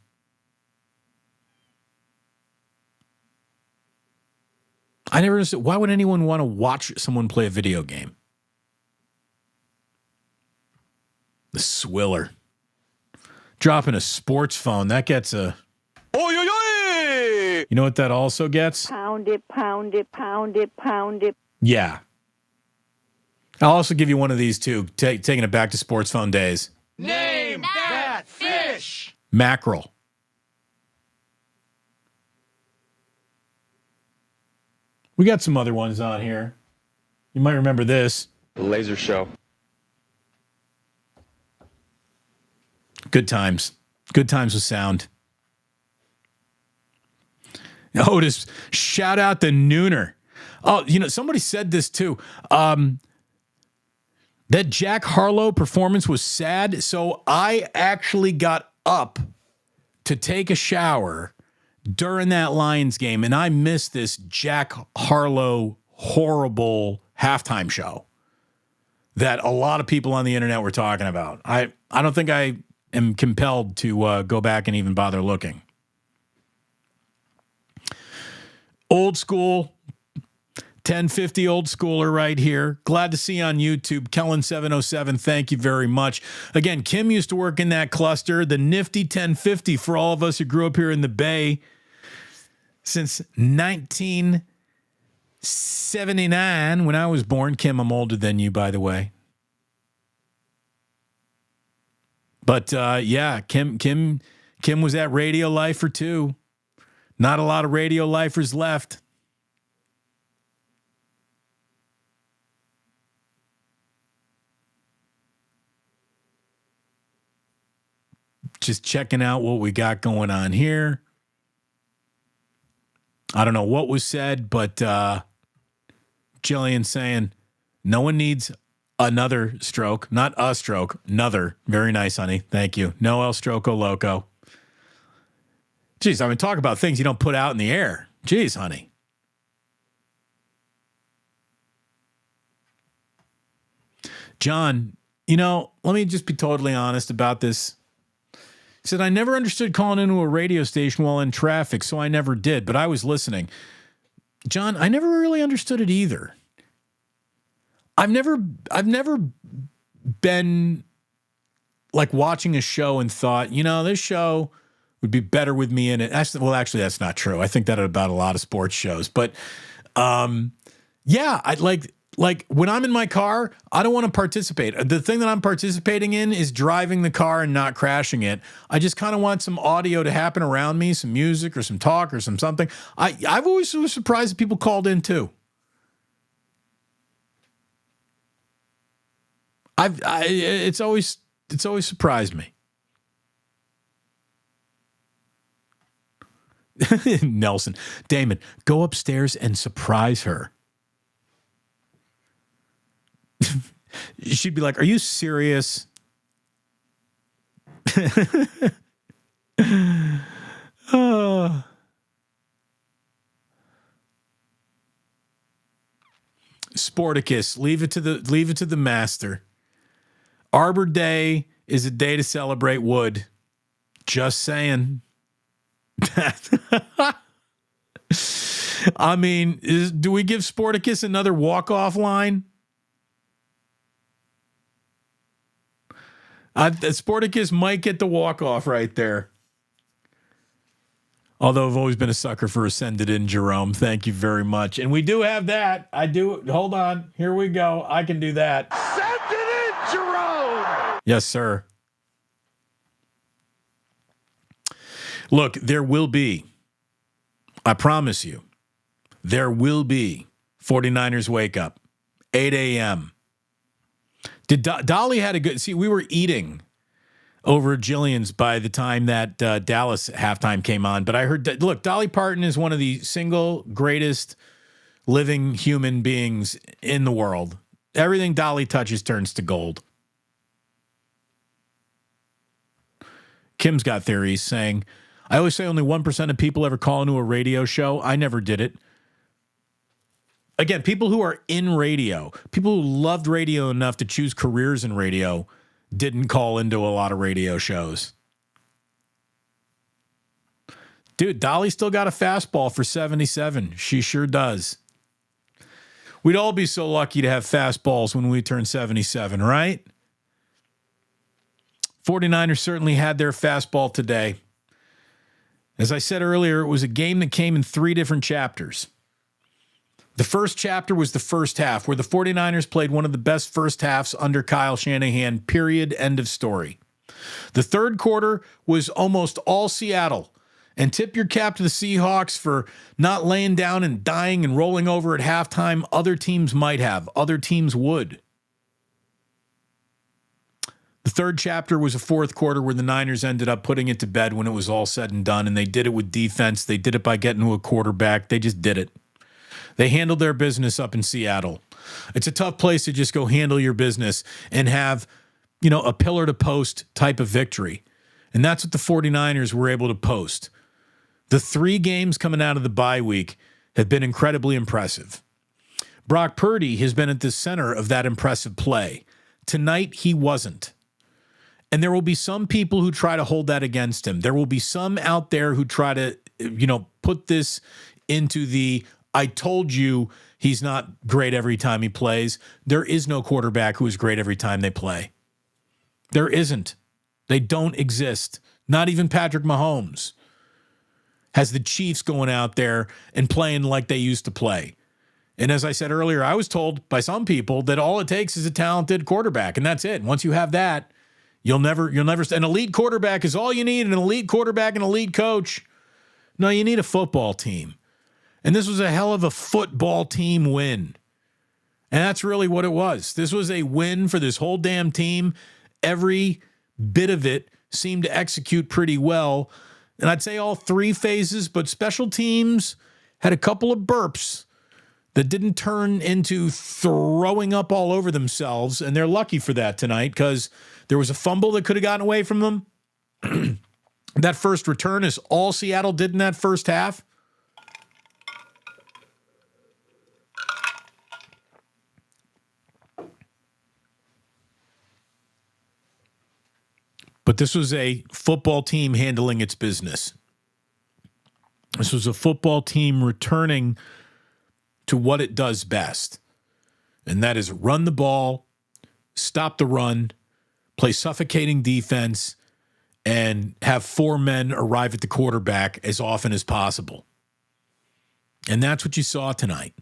I never understood. Why would anyone want to watch someone play a video game? The swiller. Dropping a sports phone. That gets a... Oy, oy, oy! You know what that also gets? Pound it, pound it, pound it, pound it. Yeah. I'll also give you one of these too, taking it back to sports phone days. Name that fish! Mackerel. We got some other ones on here. You might remember this. Laser show. Good times. Good times with sound. Otis, shout out the Nooner. Oh, somebody said this too. That Jack Harlow performance was sad, so I actually got up to take a shower during that Lions game, and I missed this Jack Harlow horrible halftime show that a lot of people on the internet were talking about. I don't think I am compelled to go back and even bother looking. Old school, 1050 old schooler right here. Glad to see you on YouTube. Kellen707, thank you very much. Again, Kim used to work in that cluster, the nifty 1050 for all of us who grew up here in the Bay since 1979 when I was born. Kim, I'm older than you, by the way. But yeah, Kim was at Radio Lifer too. Not a lot of Radio Lifers left. Just checking out what we got going on here. I don't know what was said, but Jillian saying no one needs another stroke, not a stroke, another. Very nice, honey. Thank you. No El Stroco Loco. Jeez, I mean, talk about things you don't put out in the air. Jeez, honey. John, let me just be totally honest about this. He said, I never understood calling into a radio station while in traffic, so I never did, but I was listening. John, I never really understood it either. I've never been like watching a show and thought, this show would be better with me in it. Actually, that's not true. I think that about a lot of sports shows. But yeah, I like when I'm in my car, I don't want to participate. The thing that I'm participating in is driving the car and not crashing it. I just kind of want some audio to happen around me, some music or some talk or something. I've always was surprised that people called in too. It's always surprised me. Nelson, Damon, go upstairs and surprise her. She'd be like, are you serious? Sporticus, leave it to the master. Arbor Day is a day to celebrate wood. Just saying. I mean, do we give Sporticus another walk-off line? Sporticus might get the walk-off right there. Although I've always been a sucker for a send it in, Jerome. Thank you very much. And we do have that. I do. Hold on. Here we go. I can do that. Send it in, Jerome! Yes, sir. Look, there will be, I promise you, there will be 49ers wake up, 8 a.m. Dolly had a good, we were eating over at Jillian's by the time that Dallas halftime came on. But I heard, look, Dolly Parton is one of the single greatest living human beings in the world. Everything Dolly touches turns to gold. Kim's got theories saying, I always say only 1% of people ever call into a radio show. I never did it. Again, people who are in radio, people who loved radio enough to choose careers in radio, didn't call into a lot of radio shows. Dude, Dolly still got a fastball for 77. She sure does. We'd all be so lucky to have fastballs when we turn 77, right? 49ers certainly had their fastball today. As I said earlier, it was a game that came in 3 different chapters. The first chapter was the first half, where the 49ers played one of the best first halves under Kyle Shanahan, period, end of story. The third quarter was almost all Seattle. And tip your cap to the Seahawks for not laying down and dying and rolling over at halftime. Other teams might have. Other teams would. The third chapter was a fourth quarter where the Niners ended up putting it to bed when it was all said and done, and they did it with defense. They did it by getting to a quarterback. They just did it. They handled their business up in Seattle. It's a tough place to just go handle your business and have, a pillar to post type of victory. And that's what the 49ers were able to post. The 3 games coming out of the bye week have been incredibly impressive. Brock Purdy has been at the center of that impressive play. Tonight, he wasn't. And there will be some people who try to hold that against him. There will be some out there who try to, put this into the, I told you he's not great every time he plays. There is no quarterback who is great every time they play. There isn't. They don't exist. Not even Patrick Mahomes has the Chiefs going out there and playing like they used to play. And as I said earlier, I was told by some people that all it takes is a talented quarterback, and that's it. Once you have that, you'll never, an elite quarterback is all you need, an elite quarterback, an elite coach. No, you need a football team. And this was a hell of a football team win. And that's really what it was. This was a win for this whole damn team. Every bit of it seemed to execute pretty well. And I'd say all three phases, but special teams had a couple of burps that didn't turn into throwing up all over themselves. And they're lucky for that tonight because there was a fumble that could have gotten away from them. That first return is all Seattle did in that first half. But this was a football team handling its business. This was a football team returning to what it does best, and that is run the ball, stop the run, play suffocating defense, and have four men arrive at the quarterback as often as possible. And that's what you saw tonight.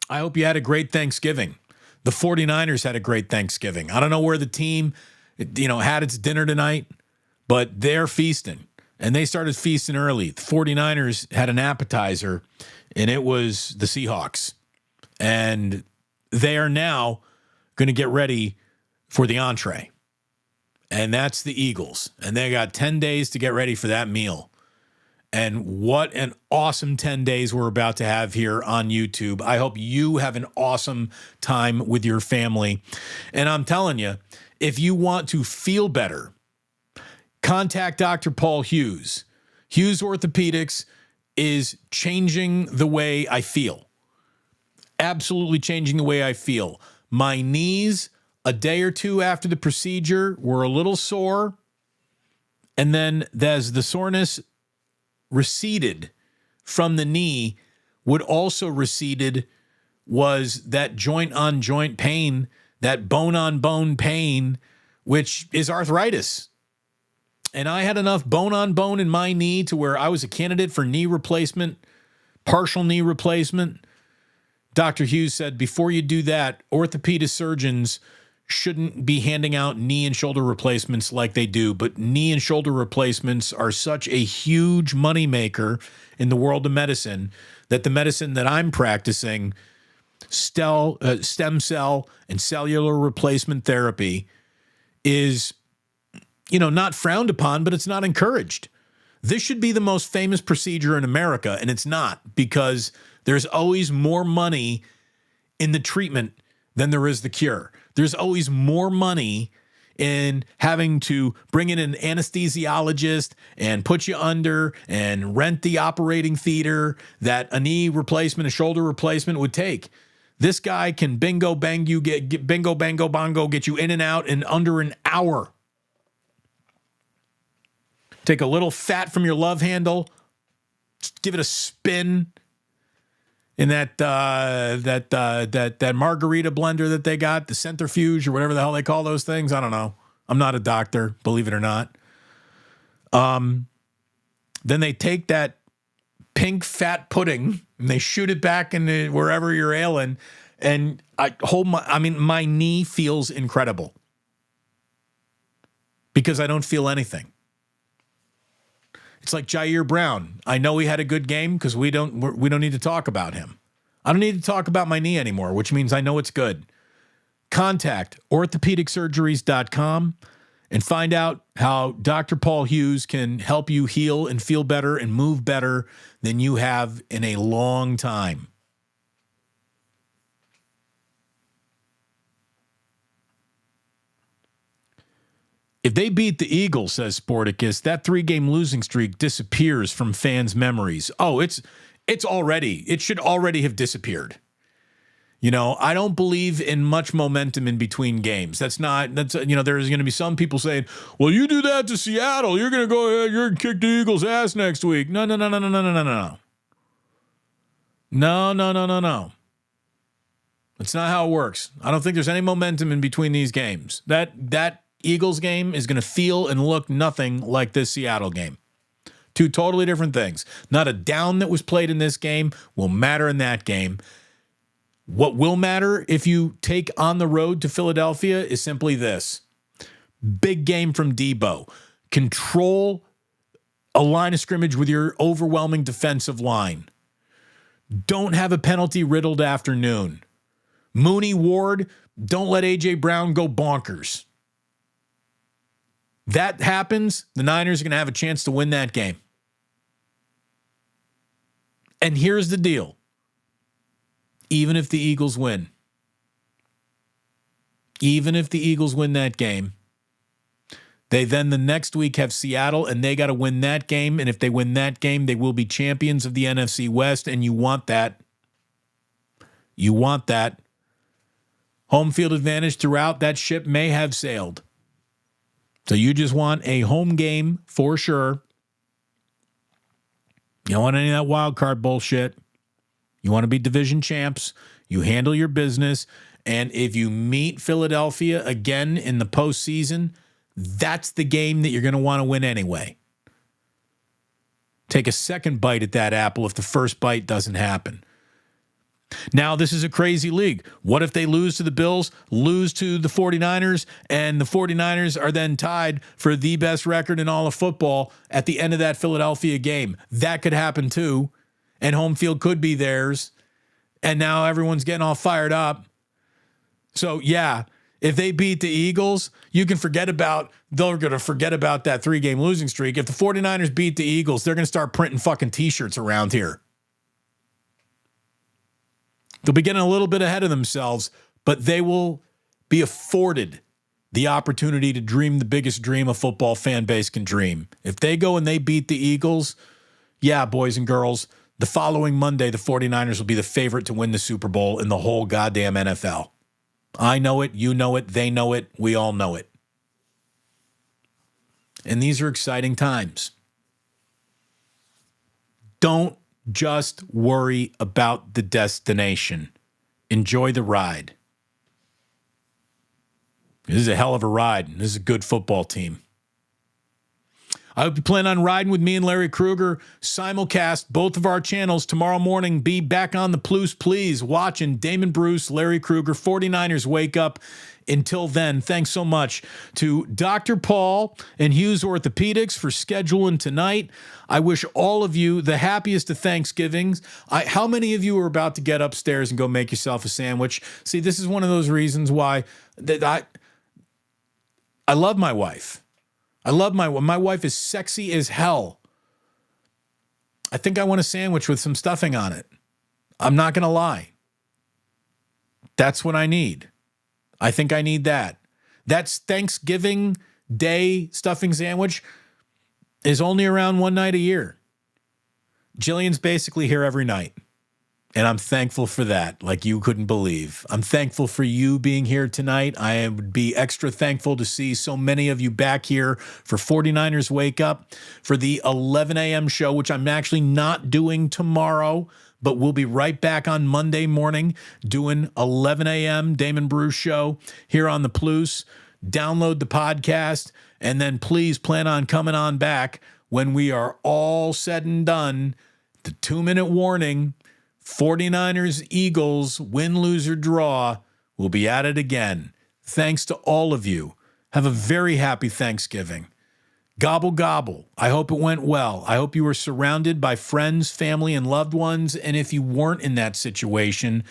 I hope you had a great Thanksgiving. The 49ers had a great Thanksgiving. I don't know where the team had its dinner tonight, but they're feasting. And they started feasting early. The 49ers had an appetizer, and it was the Seahawks. And they are now going to get ready for the entree. And that's the Eagles. And they got 10 days to get ready for that meal. And what an awesome 10 days we're about to have here on YouTube. I hope you have an awesome time with your family. And I'm telling you, if you want to feel better, contact Dr. Paul Hughes. Hughes Orthopedics is changing the way I feel. Absolutely changing the way I feel. My knees, a day or two after the procedure, were a little sore. And then as the soreness receded from the knee, what also receded was that joint-on-joint pain, that bone-on-bone pain, which is arthritis. And I had enough bone-on-bone in my knee to where I was a candidate for knee replacement, partial knee replacement. Dr. Hughes said, before you do that, orthopedic surgeons shouldn't be handing out knee and shoulder replacements like they do, but knee and shoulder replacements are such a huge moneymaker in the world of medicine that the medicine that I'm practicing, stem cell and cellular replacement therapy, is, not frowned upon, but it's not encouraged. This should be the most famous procedure in America, and it's not, because there's always more money in the treatment than there is the cure. There's always more money in having to bring in an anesthesiologist and put you under and rent the operating theater that a knee replacement, a shoulder replacement would take. This guy can bingo bango get you in and out in under an hour. Take a little fat from your love handle, give it a spin in that margarita blender that they got, the centrifuge or whatever the hell they call those things. I don't know. I'm not a doctor, believe it or not. Then they take that pink fat pudding and they shoot it back into wherever you're ailing. And my knee feels incredible because I don't feel anything. It's like Jair Brown. I know he had a good game because we don't need to talk about him. I don't need to talk about my knee anymore, which means I know it's good. Contact orthopedicsurgeries.com and find out how Dr. Paul Hughes can help you heal and feel better and move better than you have in a long time. If they beat the Eagles, says Sporticus, that 3-game losing streak disappears from fans' memories. Oh, it should already have disappeared. I don't believe in much momentum in between games. There's going to be some people saying, well, you do that to Seattle, you're going to go ahead, you're going to kick the Eagles' ass next week. No. That's not how it works. I don't think there's any momentum in between these games. That Eagles game is going to feel and look nothing like this Seattle game. Two totally different things. Not a down that was played in this game will matter in that game. What will matter if you take on the road to Philadelphia is simply this. Big game from Debo. Control a line of scrimmage with your overwhelming defensive line. Don't have a penalty-riddled afternoon. Mooney, Ward, don't let A.J. Brown go bonkers. That happens, the Niners are going to have a chance to win that game. And here's the deal. Even if the Eagles win that game, they then the next week have Seattle, and they got to win that game. And if they win that game, they will be champions of the NFC West, and you want that. You want that. Home field advantage throughout, that ship may have sailed. So you just want a home game for sure. You don't want any of that wild card bullshit. You want to be division champs. You handle your business. And if you meet Philadelphia again in the postseason, that's the game that you're going to want to win anyway. Take a second bite at that apple if the first bite doesn't happen. Now, this is a crazy league. What if they lose to the Bills, lose to the 49ers, and the 49ers are then tied for the best record in all of football at the end of that Philadelphia game? That could happen too, and home field could be theirs, and now everyone's getting all fired up. So, yeah, if they beat the Eagles, they're going to forget about that 3-game losing streak. If the 49ers beat the Eagles, they're going to start printing fucking T-shirts around here. They'll be getting a little bit ahead of themselves, but they will be afforded the opportunity to dream the biggest dream a football fan base can dream. If they go and they beat the Eagles, yeah, boys and girls, the following Monday, the 49ers will be the favorite to win the Super Bowl in the whole goddamn NFL. I know it, you know it, they know it, we all know it. And these are exciting times. Don't just worry about the destination. Enjoy the ride. This is a hell of a ride. This is a good football team. I hope you plan on riding with me and Larry Krueger. Simulcast both of our channels tomorrow morning. Be back on the please watching Damon Bruce, Larry Krueger, 49ers Wake Up. Until then, thanks so much to Dr. Paul and Hughes Orthopedics for scheduling tonight. I wish all of you the happiest of Thanksgivings. How many of you are about to get upstairs and go make yourself a sandwich? See, this is one of those reasons why I love my wife. My wife is sexy as hell. I think I want a sandwich with some stuffing on it. I'm not going to lie. That's what I need. I think I need that. That's Thanksgiving Day stuffing sandwich is only around one night a year. Jillian's basically here every night. And I'm thankful for that, like you couldn't believe. I'm thankful for you being here tonight. I would be extra thankful to see so many of you back here for 49ers Wake Up, for the 11 a.m. show, which I'm actually not doing tomorrow, but we'll be right back on Monday morning doing 11 a.m. Damon Bruce show here on the Plus. Download the podcast, and then please plan on coming on back when we are all said and done. The 2-minute warning, 49ers, Eagles, win, lose, or draw. We'll be at it again. Thanks to all of you. Have a very happy Thanksgiving. Gobble, gobble. I hope it went well. I hope you were surrounded by friends, family, and loved ones. And if you weren't in that situation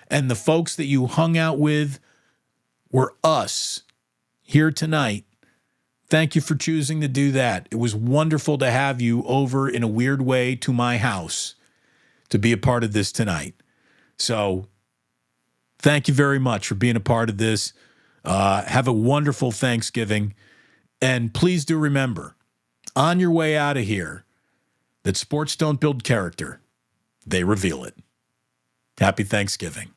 and the folks that you hung out with were us here tonight, thank you for choosing to do that. It was wonderful to have you over in a weird way to my house to be a part of this tonight. So thank you very much for being a part of this. Have a wonderful Thanksgiving. And please do remember, on your way out of here, that sports don't build character. They reveal it. Happy Thanksgiving.